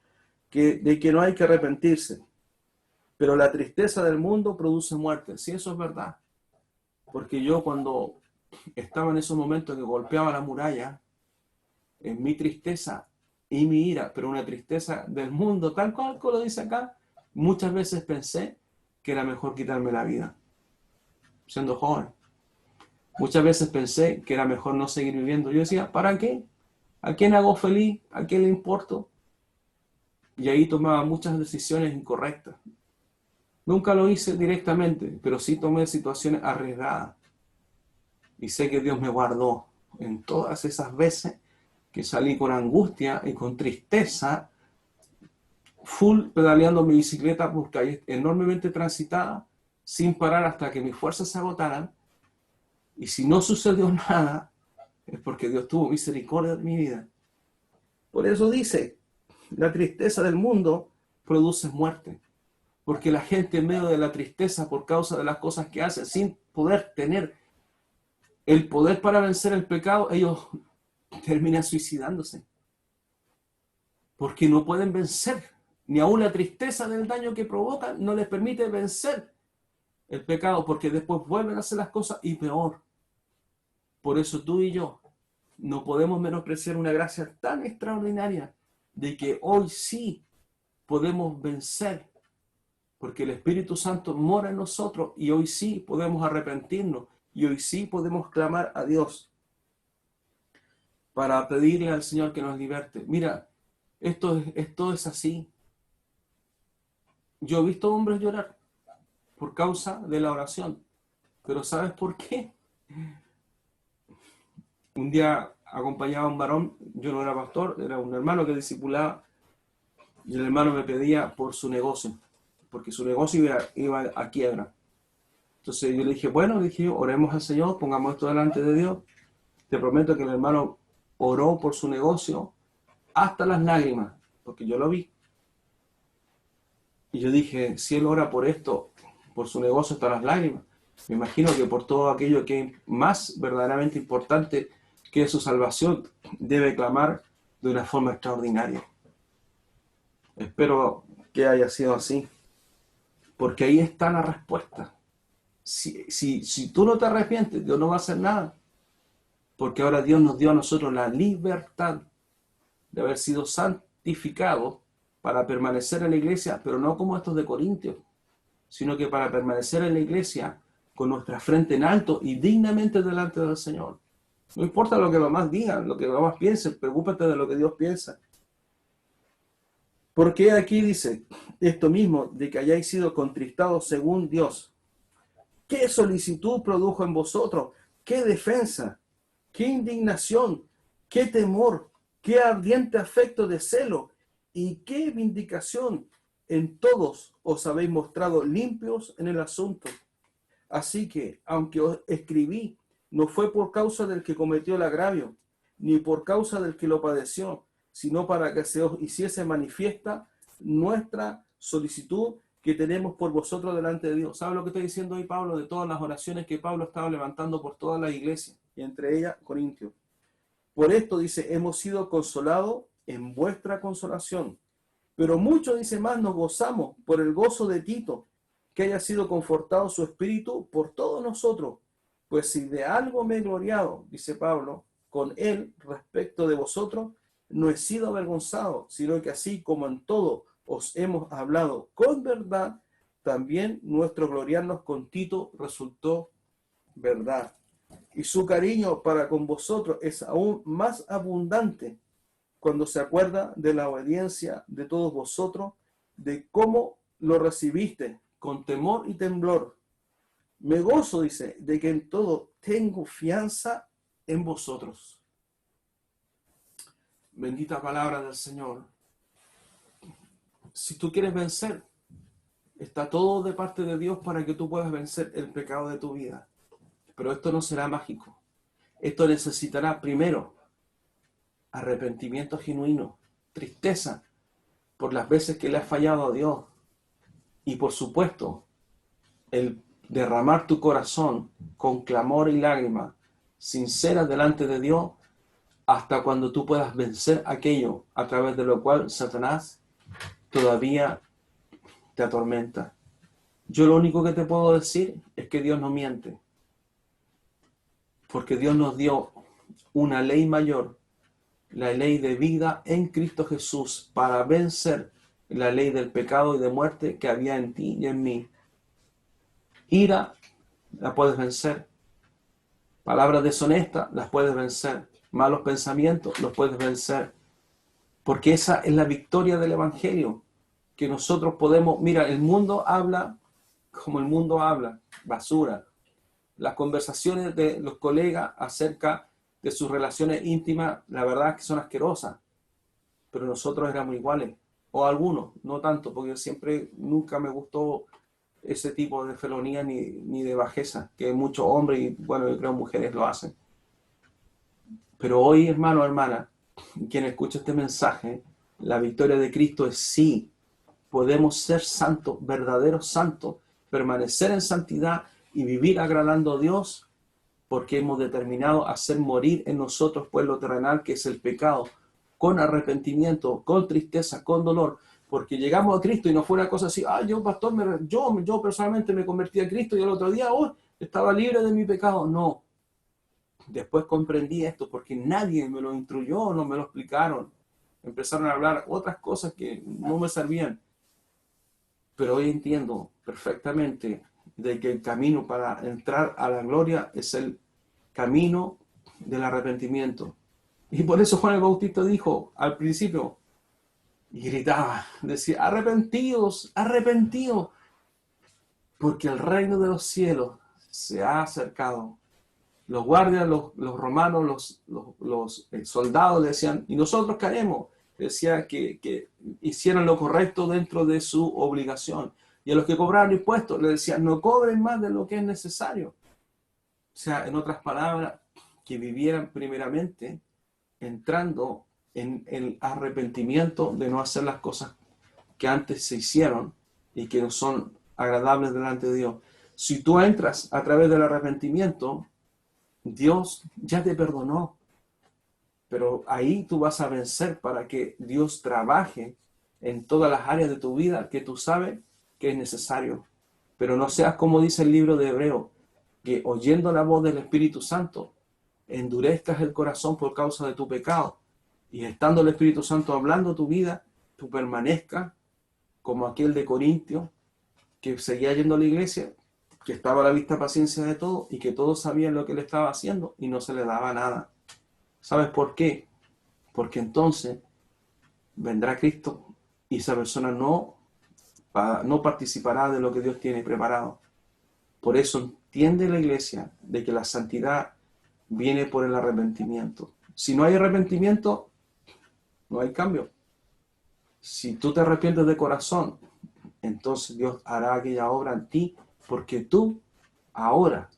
de que no hay que arrepentirse. Pero la tristeza del mundo produce muerte. Sí, eso es verdad. Porque yo cuando estaba en esos momentos que golpeaba la muralla, en mi tristeza y mi ira, pero una tristeza del mundo, tal cual como lo dice acá, muchas veces pensé que era mejor quitarme la vida, siendo joven. Muchas veces pensé que era mejor no seguir viviendo. Yo decía, ¿para qué? ¿A quién hago feliz? ¿A quién le importo? Y ahí tomaba muchas decisiones incorrectas. Nunca lo hice directamente, pero sí tomé situaciones arriesgadas. Y sé que Dios me guardó en todas esas veces que salí con angustia y con tristeza full pedaleando mi bicicleta por calles enormemente transitadas, sin parar hasta que mis fuerzas se agotaran. Y si no sucedió nada, es porque Dios tuvo misericordia de mi vida. Por eso dice, la tristeza del mundo produce muerte. Porque la gente en medio de la tristeza por causa de las cosas que hace, sin poder tener el poder para vencer el pecado, ellos terminan suicidándose. Porque no pueden vencer. Ni aún la tristeza del daño que provocan no les permite vencer el pecado, porque después vuelven a hacer las cosas y peor. Por eso tú y yo no podemos menospreciar una gracia tan extraordinaria de que hoy sí podemos vencer, porque el Espíritu Santo mora en nosotros y hoy sí podemos arrepentirnos y hoy sí podemos clamar a Dios para pedirle al Señor que nos liberte. Mira, esto es así. Yo he visto hombres llorar por causa de la oración, pero ¿sabes por qué? Un día acompañaba a un varón, yo no era pastor, era un hermano que discipulaba, y el hermano me pedía por su negocio, porque su negocio iba a quiebra. Entonces yo le dije, bueno, oremos al Señor, pongamos esto delante de Dios. Te prometo que el hermano oró por su negocio hasta las lágrimas, porque yo lo vi. Y yo dije, si él ora por esto, por su negocio hasta las lágrimas, me imagino que por todo aquello que es más verdaderamente importante, que es su salvación, debe clamar de una forma extraordinaria. Espero que haya sido así, porque ahí está la respuesta. Si tú no te arrepientes, Dios no va a hacer nada, porque ahora Dios nos dio a nosotros la libertad de haber sido santificados para permanecer en la iglesia, pero no como estos de Corintios, sino que para permanecer en la iglesia con nuestra frente en alto y dignamente delante del Señor. No importa lo que los demás digan, lo que los demás piensen, preocúpate de lo que Dios piensa. Porque aquí dice esto mismo, de que hayáis sido contristados según Dios. ¿Qué solicitud produjo en vosotros? ¿Qué defensa? ¿Qué indignación? ¿Qué temor? ¿Qué ardiente afecto de celo? ¿Y qué vindicación? En todos os habéis mostrado limpios en el asunto. Así que, aunque os escribí, no fue por causa del que cometió el agravio, ni por causa del que lo padeció, sino para que se os hiciese manifiesta nuestra solicitud que tenemos por vosotros delante de Dios. ¿Sabe lo que está diciendo hoy Pablo? De todas las oraciones que Pablo estaba levantando por toda la iglesia, y entre ellas Corintios. Por esto, dice, hemos sido consolados en vuestra consolación. Pero mucho, dice más, nos gozamos por el gozo de Tito, que haya sido confortado su espíritu por todos nosotros. Pues si de algo me he gloriado, dice Pablo, con él respecto de vosotros, no he sido avergonzado, sino que así como en todo os hemos hablado con verdad, también nuestro gloriarnos con Tito resultó verdad. Y su cariño para con vosotros es aún más abundante cuando se acuerda de la obediencia de todos vosotros, de cómo lo recibiste con temor y temblor. Me gozo, dice, de que en todo tengo fianza en vosotros. Bendita palabra del Señor. Si tú quieres vencer, está todo de parte de Dios para que tú puedas vencer el pecado de tu vida. Pero esto no será mágico. Esto necesitará primero arrepentimiento genuino, tristeza por las veces que le has fallado a Dios y por supuesto el derramar tu corazón con clamor y lágrimas sinceras delante de Dios hasta cuando tú puedas vencer aquello a través de lo cual Satanás todavía te atormenta. Yo lo único que te puedo decir es que Dios no miente, porque Dios nos dio una ley mayor, la ley de vida en Cristo Jesús, para vencer la ley del pecado y de muerte que había en ti y en mí. Ira, la puedes vencer. Palabras deshonestas, las puedes vencer. Malos pensamientos, los puedes vencer. Porque esa es la victoria del Evangelio. Que nosotros podemos... Mira, el mundo habla como el mundo habla, basura. Las conversaciones de los colegas acerca de sus relaciones íntimas, la verdad es que son asquerosas. Pero nosotros éramos iguales. o algunos, no tanto, porque nunca me gustó ese tipo de felonía ni de bajeza, que muchos hombres y, bueno, yo creo mujeres lo hacen. Pero hoy, hermano, hermana, quien escucha este mensaje, la victoria de Cristo es sí, podemos ser santos, verdaderos santos, permanecer en santidad y vivir agradando a Dios, porque hemos determinado hacer morir en nosotros pues lo terrenal, que es el pecado, con arrepentimiento, con tristeza, con dolor, porque llegamos a Cristo y no fue una cosa así, yo pastor, yo personalmente me convertí a Cristo y el otro día estaba libre de mi pecado. No, después comprendí esto porque nadie me lo instruyó, no me lo explicaron. Empezaron a hablar otras cosas que no me servían. Pero hoy entiendo perfectamente de que el camino para entrar a la gloria es el camino del arrepentimiento. Y por eso Juan el Bautista dijo al principio, y gritaba, decía, arrepentidos, arrepentidos, porque el reino de los cielos se ha acercado. Los guardias, los romanos, los soldados le decían, y nosotros caeremos. Decía que hicieran lo correcto dentro de su obligación. Y a los que cobraban impuestos le decían, no cobren más de lo que es necesario. O sea, en otras palabras, que vivieran primeramente entrando en el arrepentimiento de no hacer las cosas que antes se hicieron y que no son agradables delante de Dios. Si tú entras a través del arrepentimiento, Dios ya te perdonó, pero ahí tú vas a vencer para que Dios trabaje en todas las áreas de tu vida que tú sabes que es necesario. Pero no seas como dice el libro de Hebreo, que oyendo la voz del Espíritu Santo, endurezcas el corazón por causa de tu pecado. Y estando el Espíritu Santo hablando tu vida, tú permanezcas como aquel de Corintio, que seguía yendo a la iglesia, que estaba a la vista paciencia de todo y que todos sabían lo que él estaba haciendo y no se le daba nada. ¿Sabes por qué? Porque entonces vendrá Cristo y esa persona no participará de lo que Dios tiene preparado. Por eso entiende la iglesia de que la santidad viene por el arrepentimiento. Si no hay arrepentimiento, no hay cambio. Si tú te arrepientes de corazón, entonces Dios hará aquella obra en ti, porque tú ahora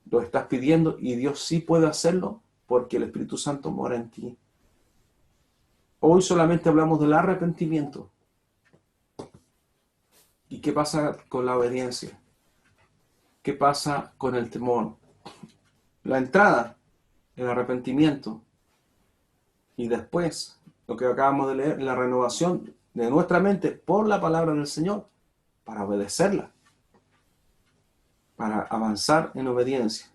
lo estás pidiendo y Dios sí puede hacerlo porque el Espíritu Santo mora en ti. Hoy solamente hablamos del arrepentimiento. ¿Y qué pasa con la obediencia? ¿Qué pasa con el temor? La entrada, el arrepentimiento. Y después, lo que acabamos de leer, la renovación de nuestra mente por la palabra del Señor, para obedecerla, para avanzar en obediencia.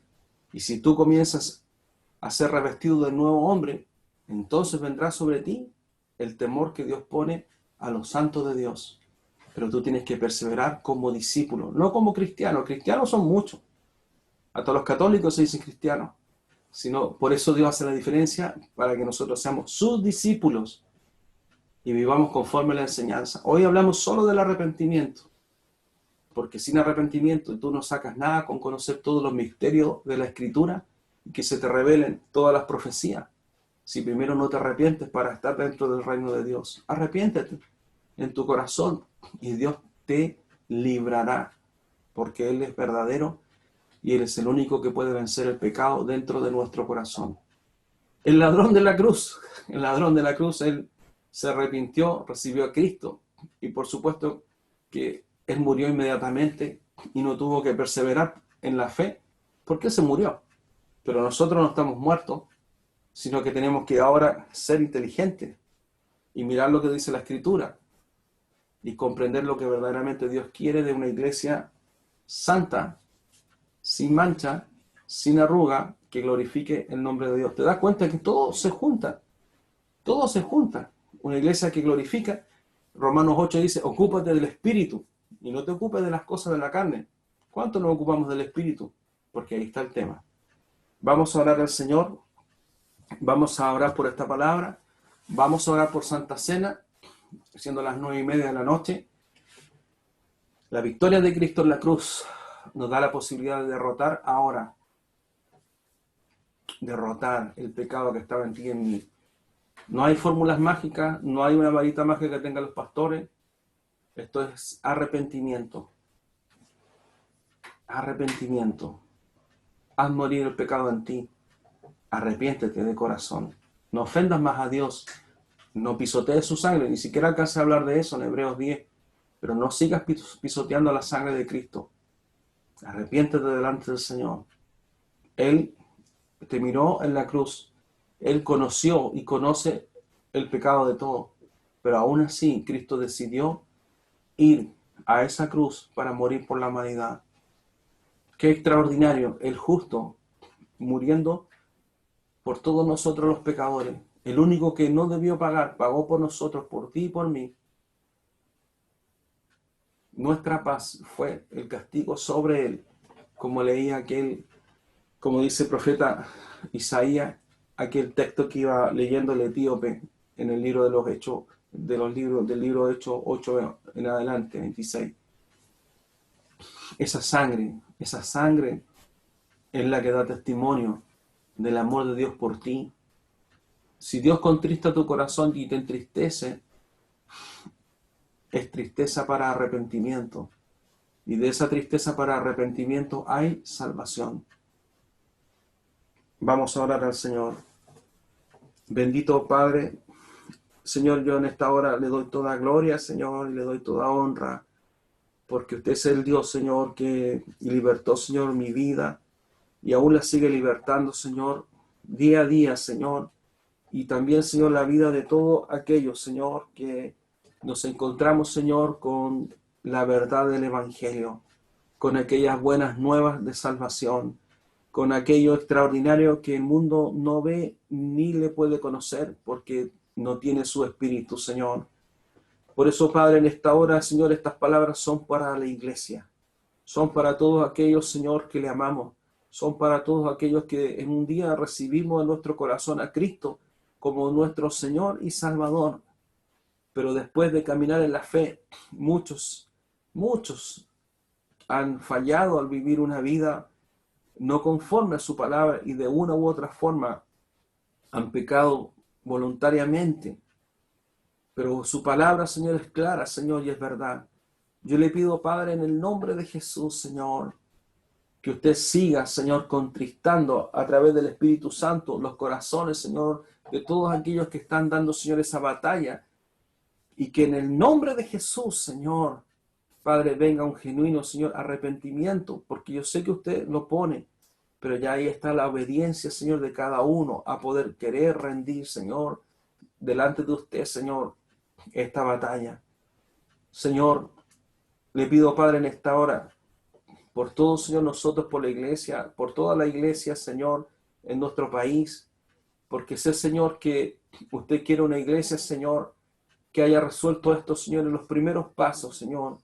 Y si tú comienzas a ser revestido del nuevo hombre, entonces vendrá sobre ti el temor que Dios pone a los santos de Dios. Pero tú tienes que perseverar como discípulo, no como cristiano. Cristianos son muchos. Hasta los católicos se dicen cristianos. Sino, por eso Dios hace la diferencia para que nosotros seamos sus discípulos y vivamos conforme a la enseñanza. Hoy hablamos solo del arrepentimiento, porque sin arrepentimiento tú no sacas nada con conocer todos los misterios de la Escritura y que se te revelen todas las profecías. Si primero no te arrepientes para estar dentro del reino de Dios, arrepiéntete en tu corazón y Dios te librará, porque Él es verdadero y Él es el único que puede vencer el pecado dentro de nuestro corazón. El ladrón de la cruz, Él se arrepintió, recibió a Cristo y por supuesto que Él murió inmediatamente y no tuvo que perseverar en la fe porque se murió. Pero nosotros no estamos muertos, sino que tenemos que ahora ser inteligentes y mirar lo que dice la Escritura y comprender lo que verdaderamente Dios quiere de una iglesia santa, sin mancha, sin arruga, que glorifique el nombre de Dios. ¿Te das cuenta que todo se junta? Todo se junta. Una iglesia que glorifica, Romanos 8 dice, ocúpate del Espíritu y no te ocupes de las cosas de la carne. ¿Cuánto nos ocupamos del Espíritu? Porque ahí está el tema. Vamos a orar al Señor, vamos a orar por esta palabra, vamos a orar por Santa Cena, siendo las 9:30 de la noche. La victoria de Cristo en la cruz nos da la posibilidad de derrotar ahora, derrotar el pecado que estaba en ti y en mí. No hay fórmulas mágicas, no hay una varita mágica que tengan los pastores. Esto es arrepentimiento. Arrepentimiento. Haz morir el pecado en ti. Arrepiéntete de corazón. No ofendas más a Dios. No pisotees su sangre. Ni siquiera alcanza a hablar de eso en Hebreos 10. Pero no sigas pisoteando la sangre de Cristo. Arrepiéntete delante del Señor. Él te miró en la cruz. Él conoció y conoce el pecado de todos. Pero aún así, Cristo decidió ir a esa cruz para morir por la humanidad. Qué extraordinario, el justo muriendo por todos nosotros los pecadores. El único que no debió pagar, pagó por nosotros, por ti y por mí. Nuestra paz fue el castigo sobre él, como leía aquel, como dice el profeta Isaías, aquel texto que iba leyendo el etíope en el libro de los Hechos, del libro de Hechos 8 en adelante, 26. Esa sangre es la que da testimonio del amor de Dios por ti. Si Dios contrista tu corazón y te entristece, es tristeza para arrepentimiento. Y de esa tristeza para arrepentimiento hay salvación. Vamos a orar al Señor. Bendito Padre, Señor, yo en esta hora le doy toda gloria, Señor, y le doy toda honra, porque usted es el Dios, Señor, que libertó, Señor, mi vida, y aún la sigue libertando, Señor, día a día, Señor, y también, Señor, la vida de todos aquellos, Señor, que nos encontramos, Señor, con la verdad del Evangelio, con aquellas buenas nuevas de salvación, con aquello extraordinario que el mundo no ve ni le puede conocer porque no tiene su espíritu, Señor. Por eso, Padre, en esta hora, Señor, estas palabras son para la iglesia. Son para todos aquellos, Señor, que le amamos. Son para todos aquellos que en un día recibimos en nuestro corazón a Cristo como nuestro Señor y Salvador. Pero después de caminar en la fe, muchos han fallado al vivir una vida no conforme a su palabra y de una u otra forma han pecado voluntariamente. Pero su palabra, Señor, es clara, Señor, y es verdad. Yo le pido, Padre, en el nombre de Jesús, Señor, que usted siga, Señor, contristando a través del Espíritu Santo los corazones, Señor, de todos aquellos que están dando, Señor, esa batalla. Y que en el nombre de Jesús, Señor, Padre, venga un genuino, Señor, arrepentimiento, porque yo sé que usted lo pone, pero ya ahí está la obediencia, Señor, de cada uno a poder querer rendir, Señor, delante de usted, Señor, esta batalla. Señor, le pido, Padre, en esta hora, por todos, Señor, nosotros, por la iglesia, por toda la iglesia, Señor, en nuestro país, porque sé, Señor, que usted quiere una iglesia, Señor, que haya resuelto esto, Señor, en los primeros pasos, Señor,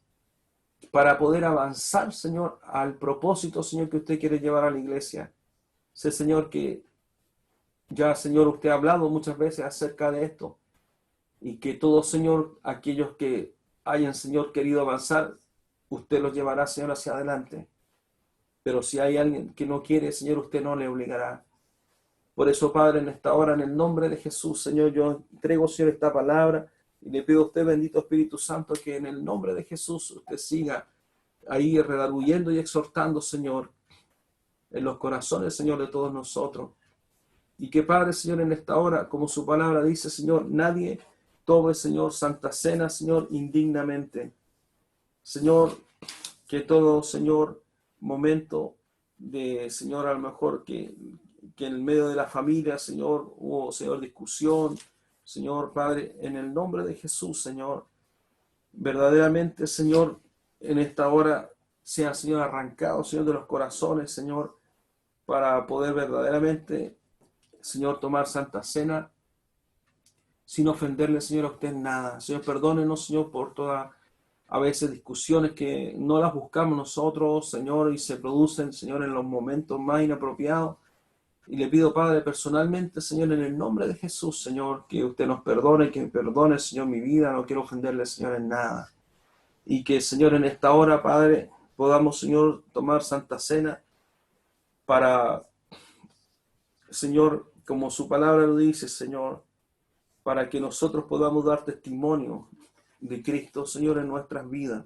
para poder avanzar, Señor, al propósito, Señor, que usted quiere llevar a la iglesia. Sé, Señor, que ya, Señor, usted ha hablado muchas veces acerca de esto y que todos, Señor, aquellos que hayan, Señor, querido avanzar, usted los llevará, Señor, hacia adelante. Pero si hay alguien que no quiere, Señor, usted no le obligará. Por eso, Padre, en esta hora, en el nombre de Jesús, Señor, yo entrego, Señor, esta palabra y le pido a usted, bendito Espíritu Santo, que en el nombre de Jesús usted siga ahí redarguyendo y exhortando, Señor, en los corazones, Señor, de todos nosotros. Y que, Padre, Señor, en esta hora, como su palabra dice, Señor, nadie tome, Señor, santa cena, Señor, indignamente. Señor, que todo, Señor, momento de, Señor, a lo mejor que en el medio de la familia, Señor, hubo, Señor, discusión, Señor, Padre, en el nombre de Jesús, Señor, verdaderamente, Señor, en esta hora sea, Señor, arrancado, Señor, de los corazones, Señor, para poder verdaderamente, Señor, tomar santa cena sin ofenderle, Señor, a usted en nada. Señor, perdónenos, Señor, por todas a veces discusiones que no las buscamos nosotros, Señor, y se producen, Señor, en los momentos más inapropiados. Y le pido, Padre, personalmente, Señor, en el nombre de Jesús, Señor, que usted nos perdone, que me perdone, Señor, mi vida. No quiero ofenderle, Señor, en nada. Y que, Señor, en esta hora, Padre, podamos, Señor, tomar santa cena para, Señor, como su palabra lo dice, Señor, para que nosotros podamos dar testimonio de Cristo, Señor, en nuestras vidas.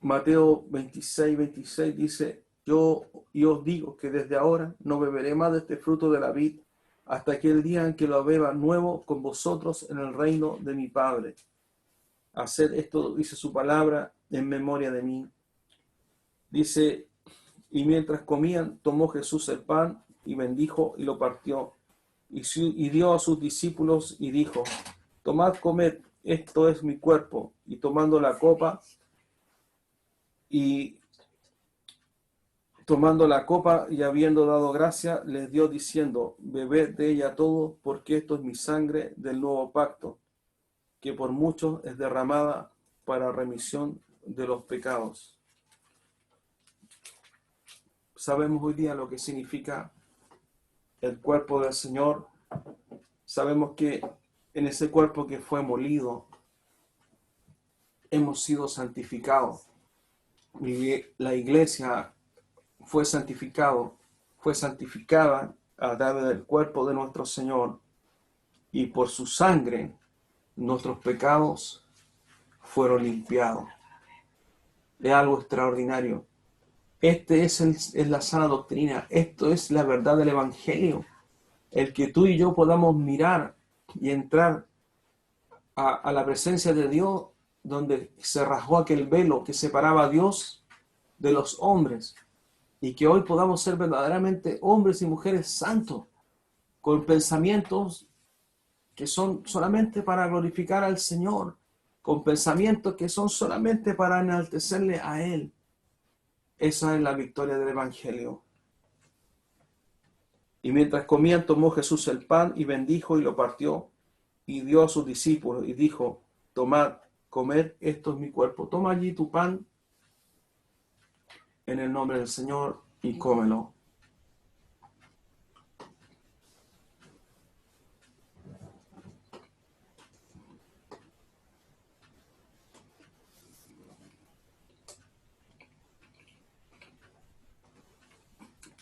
Mateo 26 dice, yo os digo que desde ahora no beberé más de este fruto de la vid hasta aquel día en que lo beba nuevo con vosotros en el reino de mi Padre. Haced esto, dice su palabra, en memoria de mí. Dice, y mientras comían, tomó Jesús el pan y bendijo y lo partió. Y dio a sus discípulos y dijo, tomad, comed, esto es mi cuerpo. Y tomando la copa y habiendo dado gracia, les dio diciendo, bebed de ella todo, porque esto es mi sangre del nuevo pacto, que por muchos es derramada para remisión de los pecados. Sabemos hoy día lo que significa el cuerpo del Señor. Sabemos que en ese cuerpo que fue molido, hemos sido santificados. Y la iglesia fue santificada a través del cuerpo de nuestro Señor. Y por su sangre, nuestros pecados fueron limpiados. Es algo extraordinario. Es la sana doctrina. Esto es la verdad del Evangelio. El que tú y yo podamos mirar y entrar a la presencia de Dios, donde se rasgó aquel velo que separaba a Dios de los hombres, y que hoy podamos ser verdaderamente hombres y mujeres santos, con pensamientos que son solamente para glorificar al Señor, con pensamientos que son solamente para enaltecerle a Él. Esa es la victoria del Evangelio. Y mientras comían, tomó Jesús el pan y bendijo y lo partió y dio a sus discípulos y dijo, tomad, comed, esto es mi cuerpo. Toma allí tu pan en el nombre del Señor y cómelo.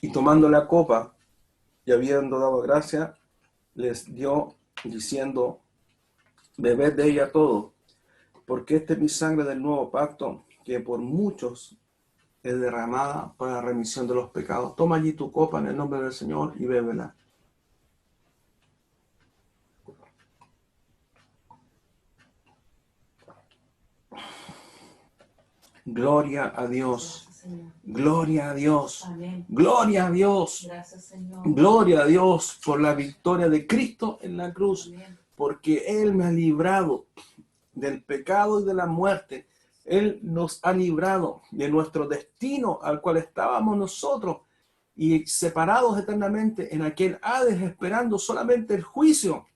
Y tomando la copa y habiendo dado gracia, les dio diciendo, bebed de ella todo, porque esta es mi sangre del nuevo pacto, que por muchos es derramada para remisión de los pecados. Toma allí tu copa en el nombre del Señor y bébela. Gloria a Dios. Gloria a Dios. Amén. Gloria a Dios. Gracias, Señor. Gloria a Dios por la victoria de Cristo en la cruz. Amén. Porque Él me ha librado del pecado y de la muerte. Él nos ha librado de nuestro destino al cual estábamos nosotros y separados eternamente en aquel Hades, esperando solamente el juicio.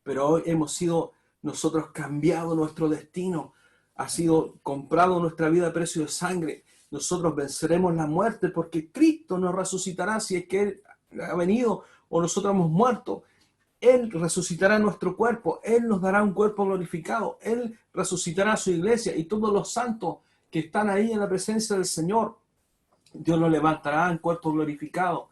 Pero hoy hemos sido nosotros cambiado nuestro destino. Ha sido comprado nuestra vida a precio de sangre. Nosotros venceremos la muerte porque Cristo nos resucitará si es que Él ha venido o nosotros hemos muerto. Él resucitará nuestro cuerpo, Él nos dará un cuerpo glorificado, Él resucitará su iglesia y todos los santos que están ahí en la presencia del Señor, Dios los levantará en cuerpo glorificado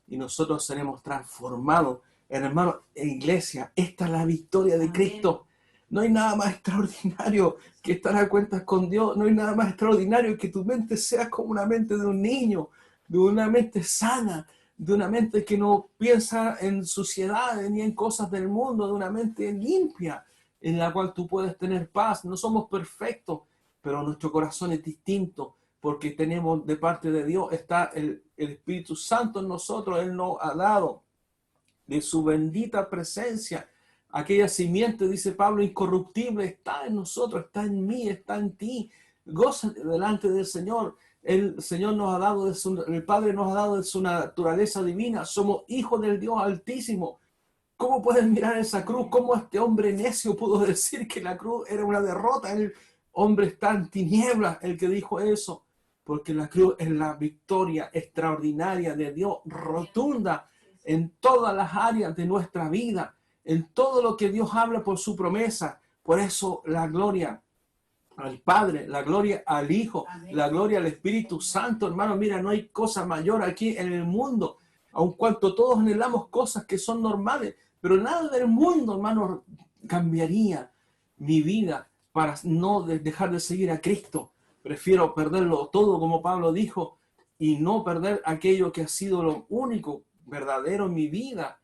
y nosotros seremos transformados. Hermano, iglesia, esta es la victoria de Cristo. No hay nada más extraordinario que estar a cuentas con Dios. No hay nada más extraordinario que tu mente sea como una mente de un niño, de una mente sana, de una mente que no piensa en suciedades ni en cosas del mundo, de una mente limpia en la cual tú puedes tener paz. No somos perfectos, pero nuestro corazón es distinto porque tenemos de parte de Dios, está el Espíritu Santo en nosotros. Él nos ha dado de su bendita presencia. Aquella simiente, dice Pablo, incorruptible, está en nosotros, está en mí, está en ti. Gózate delante del Señor. El Señor nos ha dado, el Padre nos ha dado de su naturaleza divina. Somos hijos del Dios Altísimo. ¿Cómo pueden mirar esa cruz? ¿Cómo este hombre necio pudo decir que la cruz era una derrota? El hombre está en tinieblas, el que dijo eso. Porque la cruz es la victoria extraordinaria de Dios, rotunda en todas las áreas de nuestra vida, en todo lo que Dios habla por su promesa. Por eso la gloria al Padre, la gloria al Hijo, amén, la gloria al Espíritu Santo. Hermano, mira, no hay cosa mayor aquí en el mundo. aun cuanto todos anhelamos cosas que son normales, pero nada del mundo, hermano, cambiaría mi vida para no dejar de seguir a Cristo. Prefiero perderlo todo, como Pablo dijo, y no perder aquello que ha sido lo único verdadero en mi vida,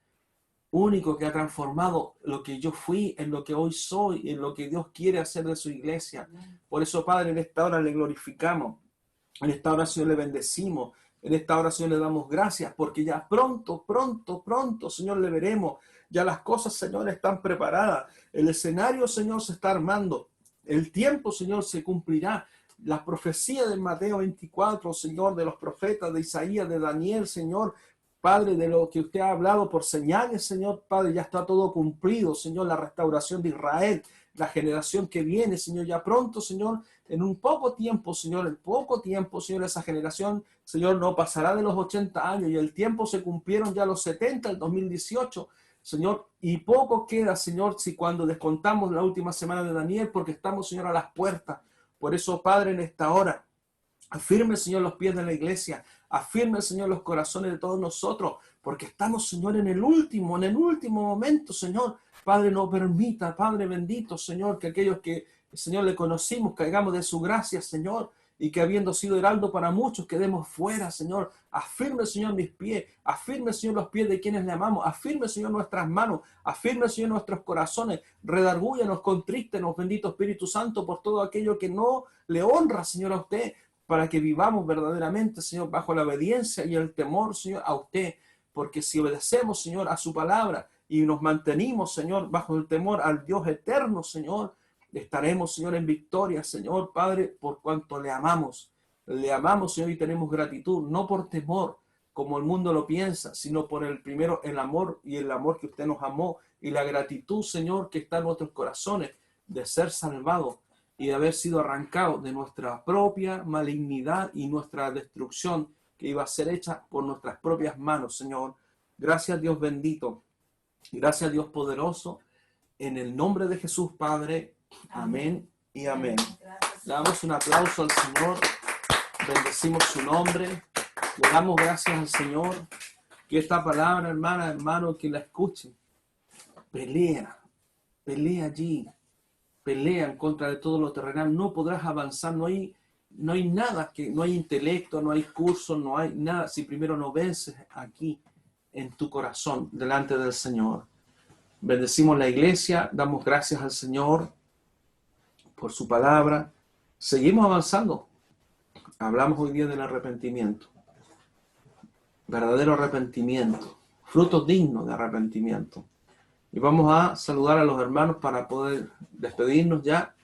único que ha transformado lo que yo fui en lo que hoy soy, en lo que Dios quiere hacer de su iglesia. Por eso, Padre, en esta hora le glorificamos, en esta oración le bendecimos, en esta oración le damos gracias, porque ya pronto, pronto, pronto, Señor, le veremos. Ya las cosas, Señor, están preparadas. El escenario, Señor, se está armando. El tiempo, Señor, se cumplirá. La profecía de Mateo 24, Señor, de los profetas, de Isaías, de Daniel, Señor, Padre, de lo que usted ha hablado por señales, Señor, Padre, ya está todo cumplido, Señor, la restauración de Israel, la generación que viene, Señor, ya pronto, Señor, en un poco tiempo, Señor, en poco tiempo, Señor, esa generación, Señor, no pasará de los 80 años y el tiempo se cumplieron ya los 70, el 2018, Señor, y poco queda, Señor, si cuando descontamos la última semana de Daniel, porque estamos, Señor, a las puertas. Por eso, Padre, en esta hora, afirme, Señor, los pies de la iglesia, afirme, Señor, los corazones de todos nosotros, porque estamos, Señor, en el último momento, Señor. Padre, no permita, Padre bendito, Señor, que aquellos que, Señor, le conocimos, caigamos de su gracia, Señor, y que habiendo sido heraldo para muchos, quedemos fuera, Señor. Afirme, Señor, mis pies, afirme, Señor, los pies de quienes le amamos, afirme, Señor, nuestras manos, afirme, Señor, nuestros corazones, redargúyanos, contrístenos, bendito Espíritu Santo, por todo aquello que no le honra, Señor, a usted, para que vivamos verdaderamente, Señor, bajo la obediencia y el temor, Señor, a usted, porque si obedecemos, Señor, a su palabra y nos mantenimos, Señor, bajo el temor al Dios eterno, Señor, estaremos, Señor, en victoria, Señor, Padre, por cuanto le amamos, Señor, y tenemos gratitud, no por temor, como el mundo lo piensa, sino por el amor y el amor que usted nos amó y la gratitud, Señor, que está en nuestros corazones de ser salvados y de haber sido arrancados de nuestra propia malignidad y nuestra destrucción que iba a ser hecha por nuestras propias manos, Señor. Gracias, Dios bendito. Gracias, Dios poderoso. En el nombre de Jesús, Padre. Amén y amén. Le damos un aplauso al Señor. Bendecimos su nombre. Le damos gracias al Señor. Que esta palabra, hermana, hermano, que la escuchen. Pelea allí. Pelea en contra de todo lo terrenal. No podrás avanzar. No hay nada, no hay intelecto, no hay curso, no hay nada. Si primero no vences aquí en tu corazón delante del Señor. Bendecimos la iglesia. Damos gracias al Señor por su palabra. Seguimos avanzando. Hablamos hoy día del arrepentimiento. Verdadero arrepentimiento. Frutos dignos de arrepentimiento. Y vamos a saludar a los hermanos para poder despedirnos ya.